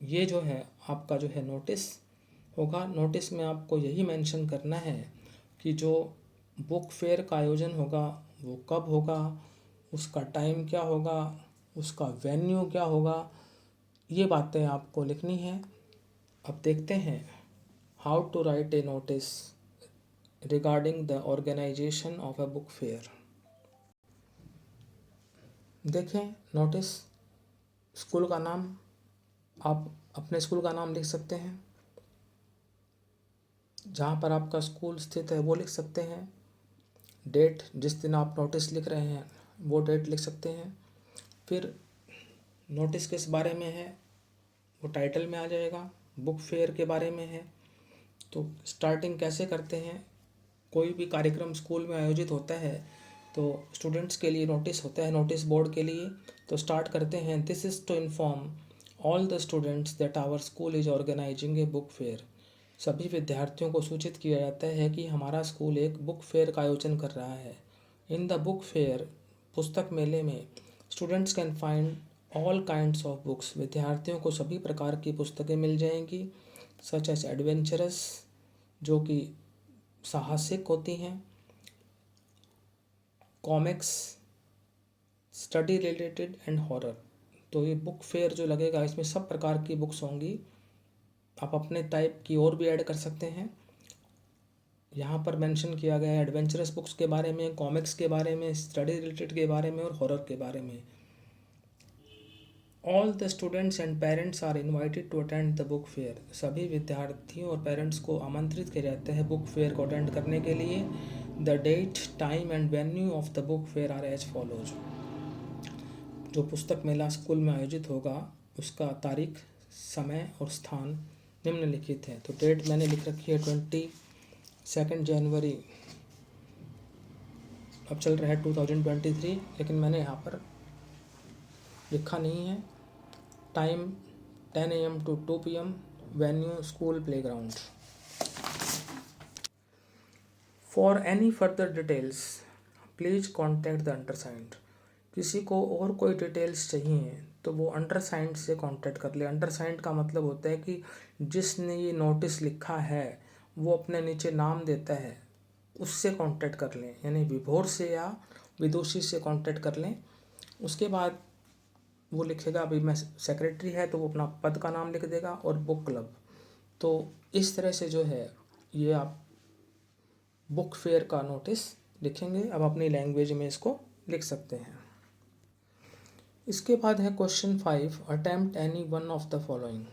ये जो है आपका जो है नोटिस होगा। नोटिस में आपको यही मेंशन करना है कि जो बुक फेयर का आयोजन होगा वो कब होगा, उसका टाइम क्या होगा, उसका वेन्यू क्या होगा, ये बातें आपको लिखनी है। अब देखते हैं how to write a notice regarding the organisation of a book fair. देखें नोटिस, स्कूल का नाम, आप अपने स्कूल का नाम लिख सकते हैं, जहाँ पर आपका स्कूल स्थित है वो लिख सकते हैं, डेट जिस दिन आप नोटिस लिख रहे हैं वो डेट लिख सकते हैं। फिर नोटिस किस बारे में है वो टाइटल में आ जाएगा, बुक फेयर के बारे में है। तो स्टार्टिंग कैसे करते हैं, कोई भी कार्यक्रम स्कूल में आयोजित होता है तो स्टूडेंट्स के लिए नोटिस होता है, नोटिस बोर्ड के लिए। तो स्टार्ट करते हैं, this is to inform all the students that our school is organising a book fair. सभी विद्यार्थियों को सूचित किया जाता है कि हमारा स्कूल एक बुक फेयर का आयोजन कर रहा है। इन द बुक फेयर, पुस्तक मेले में, students can find all kinds of books, विद्यार्थियों को सभी प्रकार की पुस्तकें मिल जाएंगी, सच एज एडवेंचरस, जो कि साहसिक होती हैं, comics, study related and horror. तो ये बुक फेयर जो लगेगा इसमें सब प्रकार की बुक्स होंगी, आप अपने टाइप की और भी ऐड कर सकते हैं। यहाँ पर मेंशन किया गया है एडवेंचरस बुक्स के बारे में, कॉमिक्स के बारे में, स्टडी रिलेटेड के बारे में और हॉरर के बारे में। All the students and parents are invited to attend the book fair, सभी विद्यार्थियों और पेरेंट्स को आमंत्रित किया जाता है बुक फेयर को अटेंड करने के लिए। The date, time and venue of the book fair are as follows, जो पुस्तक मेला स्कूल में आयोजित होगा उसका तारीख, समय और स्थान निम्नलिखित है। तो डेट मैंने लिख रखी है 22 जनवरी, अब चल रहा है 2023, लेकिन मैंने यहाँ पर लिखा नहीं है। Time 10 AM to 2 PM, venue school playground. For any further details please contact the undersigned, किसी को और कोई डिटेल्स चाहिए तो वो अंडरसाइंड से कांटेक्ट कर ले। अंडरसाइंड का मतलब होता है कि जिसने ये नोटिस लिखा है वो अपने नीचे नाम देता है, उससे कांटेक्ट कर लें, यानी विभोर से या विदुषी से कांटेक्ट कर लें। उसके बाद वो लिखेगा, अभी मैं सेक्रेटरी है तो वो अपना पद का नाम लिख देगा और बुक क्लब। तो इस तरह से जो है ये आप बुक फेयर का नोटिस लिखेंगे। अब अपनी लैंग्वेज में इसको लिख सकते हैं। इसके बाद है question 5, attempt any one of the following.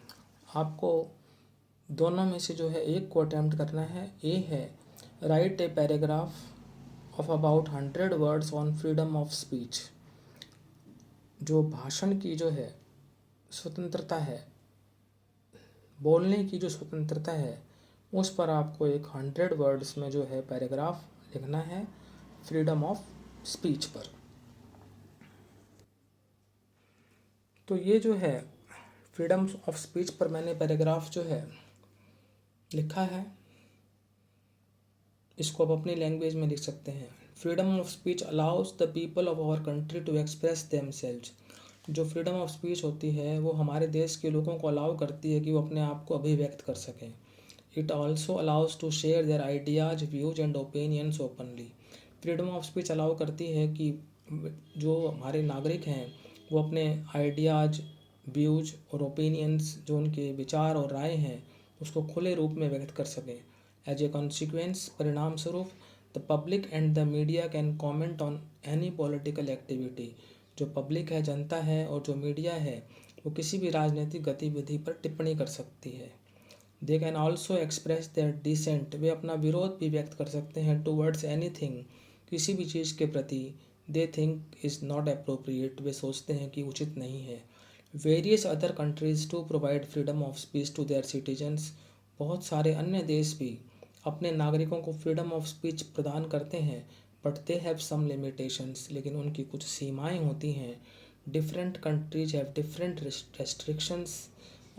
आपको दोनों में से जो है एक को अटेम्प्ट करना है। ए है right a paragraph of about 100 words on freedom of speech, जो भाषण की जो है स्वतंत्रता है, बोलने की जो स्वतंत्रता है, उस पर आपको एक 100 वर्ड्स में जो है पैराग्राफ लिखना है, फ्रीडम ऑफ स्पीच पर। तो ये जो है फ्रीडम ऑफ स्पीच पर मैंने पैराग्राफ जो है लिखा है, इसको आप अपनी लैंग्वेज में लिख सकते हैं। Freedom of speech allows the people of our country to express themselves. जो फ्रीडम ऑफ स्पीच होती है वो हमारे देश के लोगों को अलाउ करती है कि वो अपने आप को अभिव्यक्त कर सकें। It also allows to share their ideas, views and opinions openly. Freedom of speech allow करती है कि जो हमारे नागरिक हैं वो अपने आइडियाज, व्यूज और ओपिनियंस, जो उनके विचार और राय हैं, उसको खुले रूप में व्यक्त कर सकें। एज ए कॉन्सिक्वेंस, परिणाम स्वरूप, the public and the media can comment on any political activity. जो पब्लिक है, जनता है, और जो मीडिया है वो किसी भी राजनीतिक गतिविधि पर टिप्पणी कर सकती है। They can also express their dissent. वे अपना विरोध भी व्यक्त कर सकते हैं टूवर्ड्स एनीथिंग, किसी भी चीज़ के प्रति, they think is not appropriate, वे सोचते हैं कि उचित नहीं है। Various other countries to provide freedom of speech to their citizens. बहुत सारे अन्य देश भी अपने नागरिकों को फ्रीडम ऑफ स्पीच प्रदान करते हैं, but they have some limitations, लेकिन उनकी कुछ सीमाएं होती हैं। Different countries have different restrictions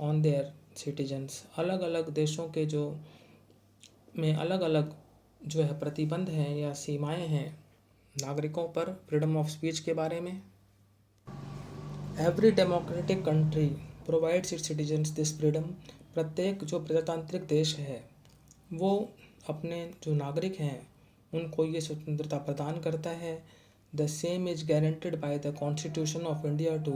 on their citizens. अलग अलग देशों के जो में अलग अलग जो है प्रतिबंध हैं या सीमाएं हैं नागरिकों पर फ्रीडम ऑफ स्पीच के बारे में। Every democratic country provides it's citizens this freedom. प्रत्येक जो प्रजातांत्रिक देश है वो अपने जो नागरिक हैं उनको ये स्वतंत्रता प्रदान करता है। The same is guaranteed by the constitution of India too.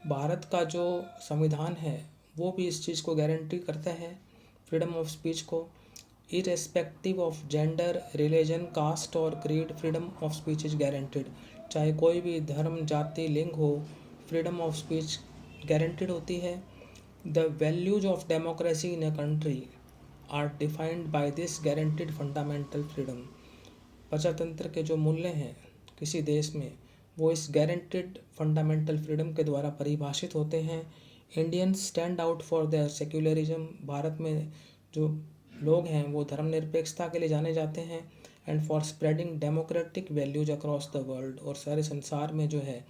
भारत का जो संविधान है वो भी इस चीज़ को गारंटी करता है, फ्रीडम ऑफ स्पीच को। Irrespective of gender, religion, caste और creed, freedom of speech is guaranteed. चाहे कोई भी धर्म, जाति, लिंग हो, फ्रीडम ऑफ स्पीच गारंटेड होती है। The values of democracy in a country are defined by this guaranteed fundamental freedom. प्रजातंत्र के जो मूल्य हैं किसी देश में वो इस गारंटेड फंडामेंटल फ्रीडम के द्वारा परिभाषित होते हैं। Indians stand out for their secularism. Bharat में जो लोग हैं वो धर्मनिरपेक्षता के लिए जाने जाते हैं। And for spreading democratic values across the world. और सारे संसार में जो है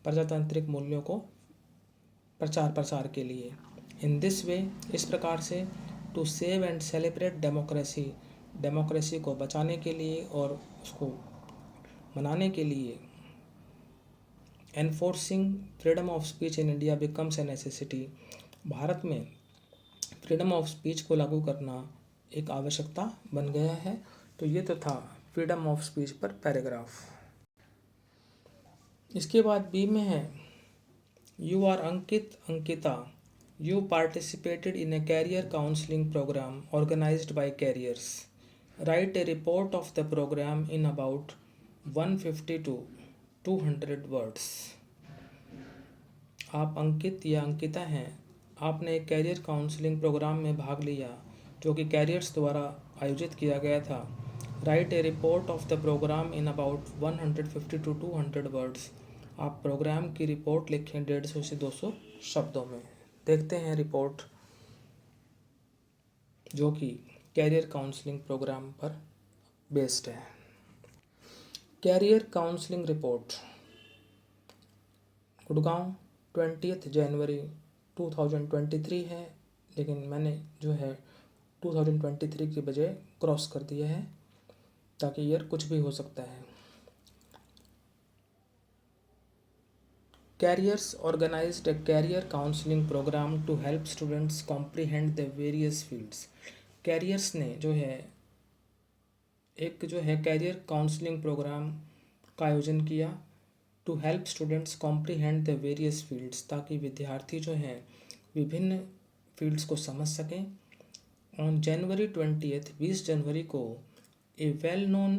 प्रजातांत्रिक मूल्यों को प्रचार प्रसार के लिए। इन दिस वे, इस प्रकार से, to save and celebrate democracy, democracy को बचाने के लिए और उसको मनाने के लिए, enforcing freedom of speech in India becomes a necessity. भारत में फ्रीडम ऑफ स्पीच को लागू करना एक आवश्यकता बन गया है। तो ये तो था फ्रीडम ऑफ स्पीच पर पैराग्राफ। इसके बाद बी में है, you are Ankit, Ankita, you participated in a career counselling programme organised by Careers. Write a report of the programme in about 150 to 200 words. आप अंकित या अंकिता हैं, आपने एक कैरियर काउंसलिंग प्रोग्राम में भाग लिया जो कि कैरियर्स द्वारा आयोजित किया गया था। Write a report of the programme in about 150 to 200 words. आप प्रोग्राम की रिपोर्ट लिखें 150 से 200 शब्दों में। देखते हैं रिपोर्ट जो कि कैरियर काउंसलिंग प्रोग्राम पर बेस्ड है। कैरियर काउंसलिंग रिपोर्ट, गुड़गांव, 20 जनवरी 2023 है, लेकिन मैंने जो है 2023 के बजाय क्रॉस कर दिया है ताकि ईयर कुछ भी हो सकता है। Careers organised a career counselling programme to help students comprehend the various fields. Careers ने जो है एक जो है कैरियर काउंसलिंग प्रोग्राम का आयोजन किया to help students comprehend the various fields, ताकि विद्यार्थी जो हैं विभिन्न फील्ड्स को समझ सकें। ऑन जनवरी 20 जनवरी को a well known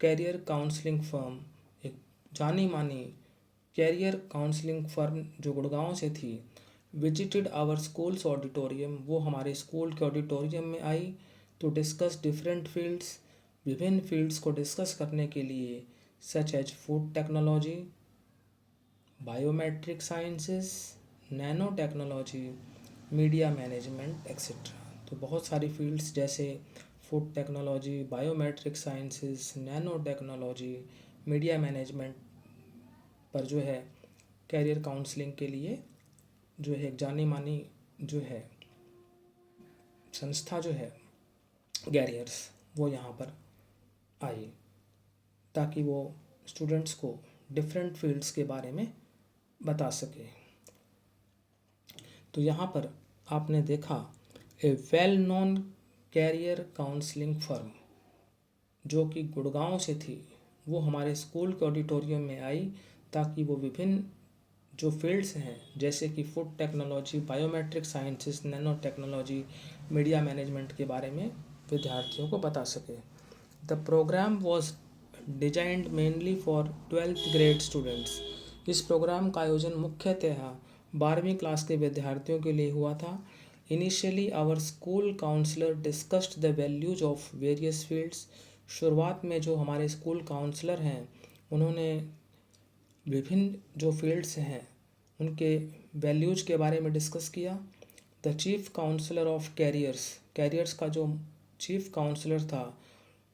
career counselling firm, एक जानी मानी कैरियर काउंसलिंग फर्म जो गुड़गांव से थी, विजिटेड आवर स्कूल्स ऑडिटोरियम, वो हमारे स्कूल के ऑडिटोरियम में आई टू डिस्कस डिफरेंट फील्ड्स, विभिन्न फील्ड्स को डिस्कस करने के लिए, such as food technology, biometric sciences, nano technology, media management etcetera. तो बहुत सारी फील्ड्स जैसे food technology, biometric sciences, nano technology, media management पर जो है कैरियर काउंसलिंग के लिए जो है एक जानी मानी जो है संस्था जो है कैरियर्स, वो यहाँ पर आई ताकि वो स्टूडेंट्स को डिफरेंट फील्ड्स के बारे में बता सके। तो यहाँ पर आपने देखा a well known career counselling firm जो कि गुड़गांव से थी, वो हमारे स्कूल के ऑडिटोरियम में आई ताकि वो विभिन्न जो फील्ड्स हैं जैसे कि food technology, biometric sciences, nano technology, media management के बारे में विद्यार्थियों को बता सके। The program was designed mainly for 12th grade students. इस प्रोग्राम का आयोजन मुख्यतः 12वीं क्लास के विद्यार्थियों के लिए हुआ था। Initially our school counsellor discussed the values of various fields. शुरुआत में जो हमारे स्कूल काउंसलर हैं उन्होंने विभिन्न जो फील्ड्स हैं उनके वैल्यूज के बारे में डिस्कस किया। The chief counsellor of careers का जो चीफ काउंसलर था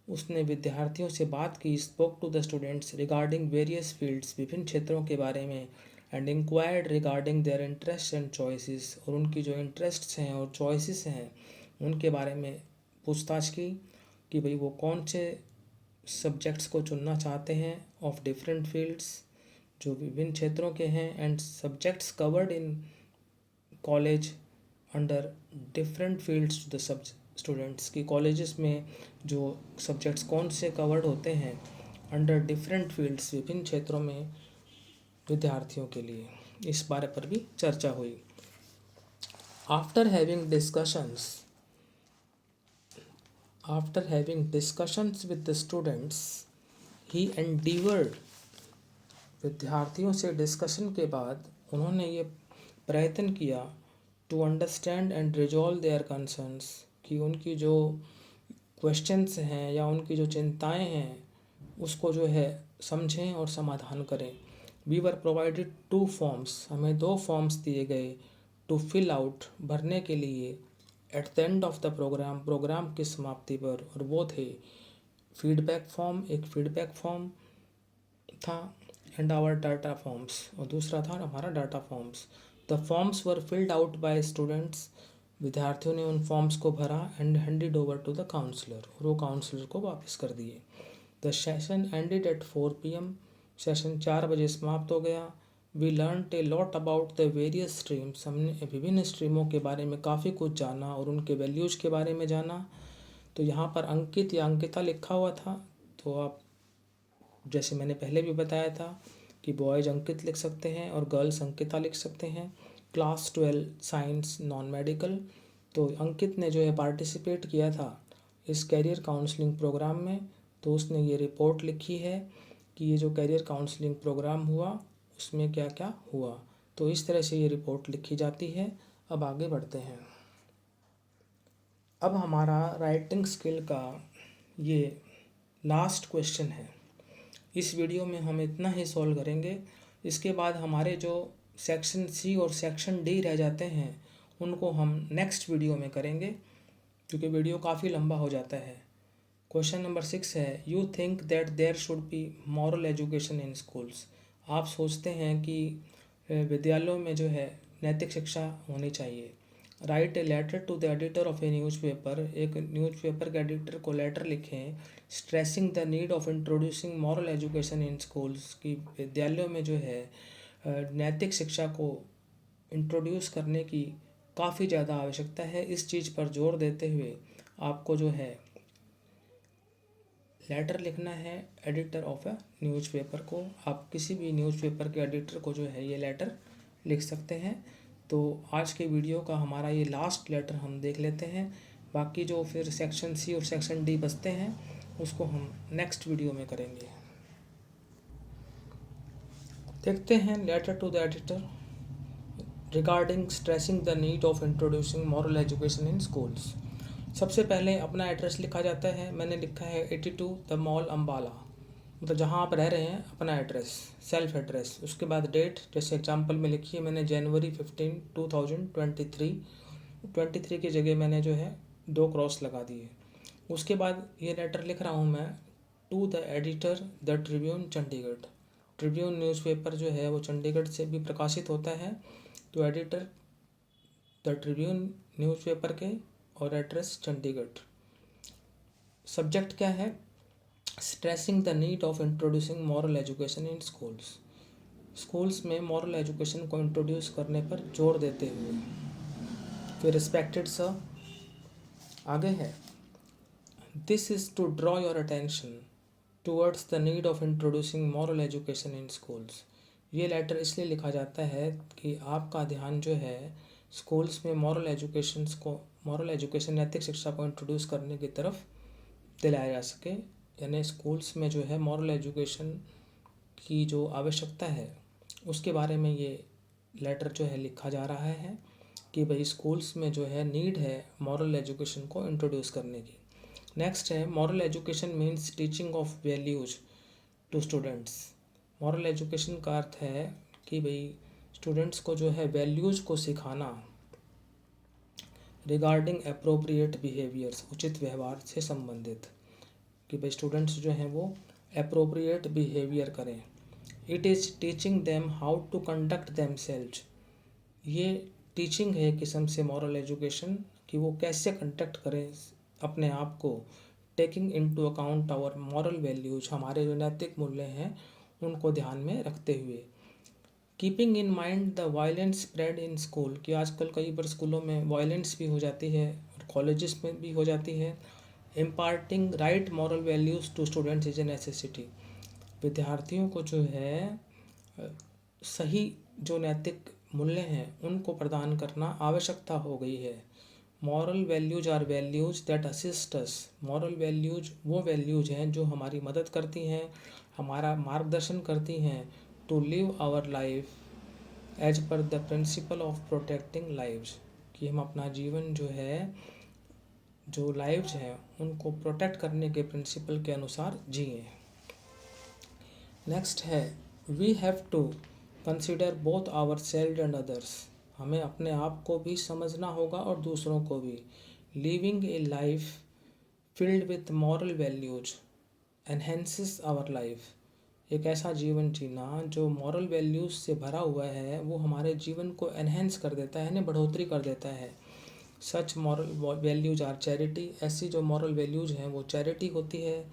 उसने विद्यार्थियों से बात की, spoke to the students regarding various fields, विभिन्न क्षेत्रों के बारे में, and inquired regarding their interest and choices, और उनकी जो इंटरेस्ट्स हैं और चॉइसेस हैं उनके बारे में पूछताछ की कि भाई वो कौन से सब्जेक्ट्स को चुनना चाहते हैं ऑफ डिफरेंट फील्ड्स जो विभिन्न क्षेत्रों के हैं, and subjects covered in college under different fields to the सब स्टूडेंट्स की कॉलेजेस में जो सब्जेक्ट्स कौन से कवर्ड होते हैं अंडर डिफरेंट फील्ड्स विभिन्न क्षेत्रों में विद्यार्थियों के लिए, इस बारे पर भी चर्चा हुई। After having discussions with the students he endeavoured. विद्यार्थियों से डिस्कशन के बाद उन्होंने ये प्रयत्न किया to understand and resolve their concerns, कि उनकी जो क्वेश्चंस हैं या उनकी जो चिंताएं हैं उसको जो है समझें और समाधान करें। वी वर प्रोवाइडेड 2 फॉर्म्स, हमें 2 फॉर्म्स दिए गए टू फिल आउट, भरने के लिए, at the end of the program की समाप्ति पर, और वो थे फीडबैक फॉर्म, एक फीडबैक फॉर्म था, एंड आवर डाटा फॉर्म्स, और दूसरा था हमारा data forms. The forms were filled out by students, विद्यार्थियों ने उन फॉर्म्स को भरा, and handed over to the counsellor, और वो काउंसलर को वापस कर दिए। The session ended at 4 PM, session 4 बजे समाप्त हो गया। We learn a lot about the various streams, हमने विभिन्न स्ट्रीमों के बारे में काफ़ी कुछ जाना और उनके वैल्यूज़ के बारे में जाना। तो यहाँ पर अंकित या अंकिता लिखा हुआ था, तो आप जैसे मैंने पहले भी बताया था कि बॉयज़ अंकित लिख सकते हैं और गर्ल्स अंकिता लिख सकते हैं। क्लास 12 साइंस नॉन मेडिकल, तो अंकित ने जो है पार्टिसिपेट किया था इस कैरियर काउंसलिंग प्रोग्राम में, तो उसने ये रिपोर्ट लिखी है कि ये जो कैरियर काउंसलिंग प्रोग्राम हुआ उसमें क्या क्या हुआ। तो इस तरह से ये रिपोर्ट लिखी जाती है। अब आगे बढ़ते हैं। अब हमारा राइटिंग स्किल का ये लास्ट क्वेश्चन है। इस वीडियो में हम इतना ही सॉल्व करेंगे। इसके बाद हमारे जो सेक्शन सी और सेक्शन डी रह जाते हैं उनको हम नेक्स्ट वीडियो में करेंगे, क्योंकि वीडियो काफ़ी लंबा हो जाता है। क्वेश्चन नंबर 6 है, you think that there should be moral education in schools. आप सोचते हैं कि विद्यालयों में जो है नैतिक शिक्षा होनी चाहिए। Write a letter to the editor of a newspaper, एक न्यूज़पेपर के एडिटर को लेटर लिखें, stressing the need of introducing moral education in schools, की विद्यालयों में जो है नैतिक शिक्षा को इंट्रोड्यूस करने की काफ़ी ज़्यादा आवश्यकता है। इस चीज़ पर जोर देते हुए आपको जो है लेटर लिखना है एडिटर ऑफ अ न्यूज़पेपर को। आप किसी भी न्यूज़पेपर के एडिटर को जो है ये लेटर लिख सकते हैं। तो आज के वीडियो का हमारा ये लास्ट लेटर हम देख लेते हैं। बाकी जो फिर सेक्शन सी और सेक्शन डी बचते हैं उसको हम नेक्स्ट वीडियो में करेंगे। देखते हैं letter to the editor regarding stressing the need of introducing moral education in schools. सबसे पहले अपना एड्रेस लिखा जाता है। मैंने लिखा है 82 द मॉल अम्बाला, मतलब जहाँ आप रह रहे हैं अपना एड्रेस, सेल्फ एड्रेस। उसके बाद डेट, जैसे एग्जांपल में लिखी है मैंने जनवरी 15, 2023 की जगह मैंने जो है 2 क्रॉस लगा दिए। उसके बाद ये लेटर लिख रहा हूँ मैं to the editor the Tribune Chandigarh. Tribune newspaper जो है वो चंडीगढ़ से भी प्रकाशित होता है। तो एडिटर द ट्रिब्यून न्यूज़पेपर के और एड्रेस चंडीगढ़। सब्जेक्ट क्या है? Stressing the need of introducing moral education in schools. Schools में मॉरल एजुकेशन को इंट्रोड्यूस करने पर जोर देते हुए। फिर रिस्पेक्टेड सर आगे है, this is to draw your attention towards the need of introducing moral education in schools. ये लेटर इसलिए लिखा जाता है कि आपका ध्यान जो है स्कूल्स में मॉरल एजुकेशन नैतिक शिक्षा को इंट्रोड्यूस करने की तरफ दिलाया जा सके। यानी स्कूल्स में जो है मॉरल एजुकेशन की जो आवश्यकता है उसके बारे में ये लेटर जो है लिखा जा रहा है कि भाई स्कूल्स में जो है नीड है मॉरल एजुकेशन को इंट्रोड्यूस करने की। नेक्स्ट है, moral education means teaching of values to students. Moral education का अर्थ है कि भाई स्टूडेंट्स को जो है वैल्यूज़ को सिखाना रिगार्डिंग अप्रोप्रिएट बिहेवियर्स, उचित व्यवहार से संबंधित, कि भाई स्टूडेंट्स जो हैं वो अप्रोप्रिएट बिहेवियर करें। It is teaching them how to conduct themselves. ये टीचिंग है किस्म से मॉरल एजुकेशन कि वो कैसे कंडक्ट करें अपने आप को, taking into account our moral values, हमारे जो नैतिक मूल्य हैं उनको ध्यान में रखते हुए। Keeping in mind the violence spread in school, कि आजकल कई बार स्कूलों में वायलेंस भी हो जाती है और कॉलेजेस में भी हो जाती है। Imparting right moral values to students is a necessity. विद्यार्थियों को जो है सही जो नैतिक मूल्य हैं उनको प्रदान करना आवश्यकता हो गई है। Moral values are values that assist us. Moral values वो वैल्यूज हैं जो हमारी मदद करती हैं, हमारा मार्गदर्शन करती हैं to live our life as per the principle of protecting lives, कि हम अपना जीवन जो है जो लाइव्स हैं उनको प्रोटेक्ट करने के प्रिंसिपल के अनुसार जिए। नेक्स्ट है, we have to consider both our self and others. हमें अपने आप को भी समझना होगा और दूसरों को भी। Living a life filled with moral values enhances our life. एक ऐसा जीवन जीना जो मॉरल वैल्यूज से भरा हुआ है वो हमारे जीवन को एनहेंस कर देता है, यानी बढ़ोतरी कर देता है। सच मॉरल वैल्यूज आर चैरिटी। ऐसी जो मॉरल वैल्यूज हैं वो चैरिटी होती है,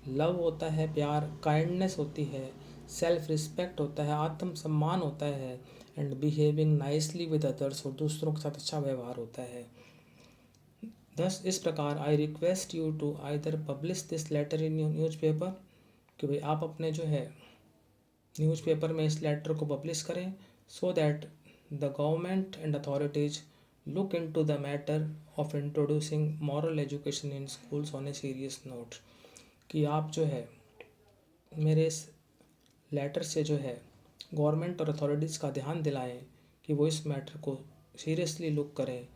लव होता है प्यार, काइंडनेस होती है, सेल्फ रिस्पेक्ट होता है, आत्मसम्मान होता है, and behaving nicely with others, और दूसरों के साथ अच्छा व्यवहार होता है। दस इस प्रकार I request you to either publish this letter in your newspaper, कि भाई आप अपने जो है न्यूज़पेपर में इस लेटर को पब्लिश करें, so that the government and authorities look into the matter of introducing moral education in schools on a serious note. कि आप जो है मेरे इस लेटर से जो है गवर्नमेंट और अथॉरिटीज़ का ध्यान दिलाएं कि वो इस मैटर को सीरियसली लुक करें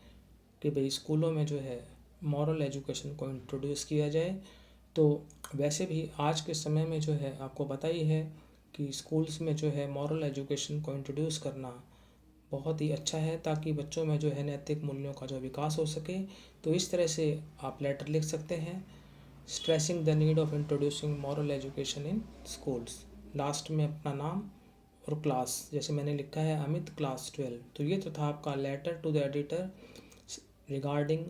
कि भाई स्कूलों में जो है मॉरल एजुकेशन को इंट्रोड्यूस किया जाए। तो वैसे भी आज के समय में जो है आपको पता ही है कि स्कूल्स में जो है मॉरल एजुकेशन को इंट्रोड्यूस करना बहुत ही अच्छा है, ताकि बच्चों में जो है नैतिक मूल्यों का जो विकास हो सके। तो इस तरह से आप लेटर लिख सकते हैं, stressing the need of introducing moral education in schools, last में अपना नाम और क्लास, जैसे मैंने लिखा है अमित क्लास 12। तो ये तो था आपका letter to the editor regarding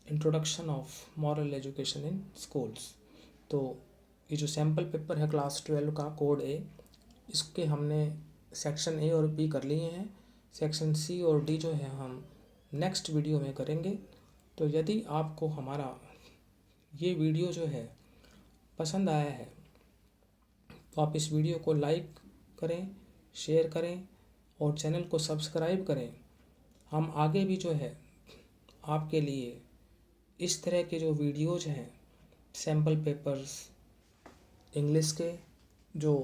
introduction of moral education in schools. तो ये जो सैम्पल पेपर है क्लास 12 का कोड ए, इसके हमने सेक्शन ए और बी कर लिए हैं। सेक्शन सी और डी जो है हम नेक्स्ट वीडियो में करेंगे। तो यदि आपको हमारा ये वीडियो जो है पसंद आया है तो आप इस वीडियो को लाइक करें, शेयर करें और चैनल को सब्सक्राइब करें। हम आगे भी जो है आपके लिए इस तरह के जो वीडियोज हैं सैम्पल पेपर्स इंग्लिश के, जो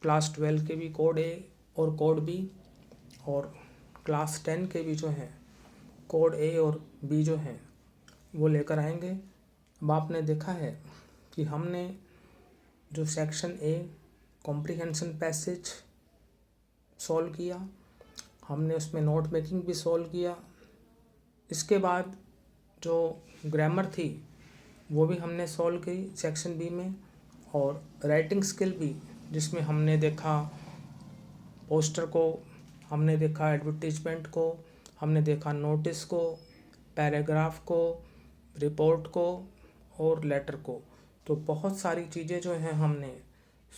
क्लास 12 के भी कोड ए और कोड बी, और क्लास 10 के भी जो हैं कोड ए और बी जो हैं वो लेकर आएंगे। अब आपने देखा है कि हमने जो section A comprehension passage solve किया, हमने उसमें नोट मेकिंग भी सॉल्व किया। इसके बाद जो ग्रामर थी वो भी हमने सॉल्व की सेक्शन बी में। और राइटिंग स्किल भी, जिसमें हमने देखा पोस्टर को, हमने देखा एडवर्टीजमेंट को, हमने देखा नोटिस को, पैराग्राफ को, रिपोर्ट को और लेटर को। तो बहुत सारी चीज़ें जो हैं हमने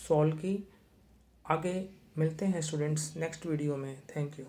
सॉल्व की। आगे मिलते हैं स्टूडेंट्स नेक्स्ट वीडियो में। Thank you.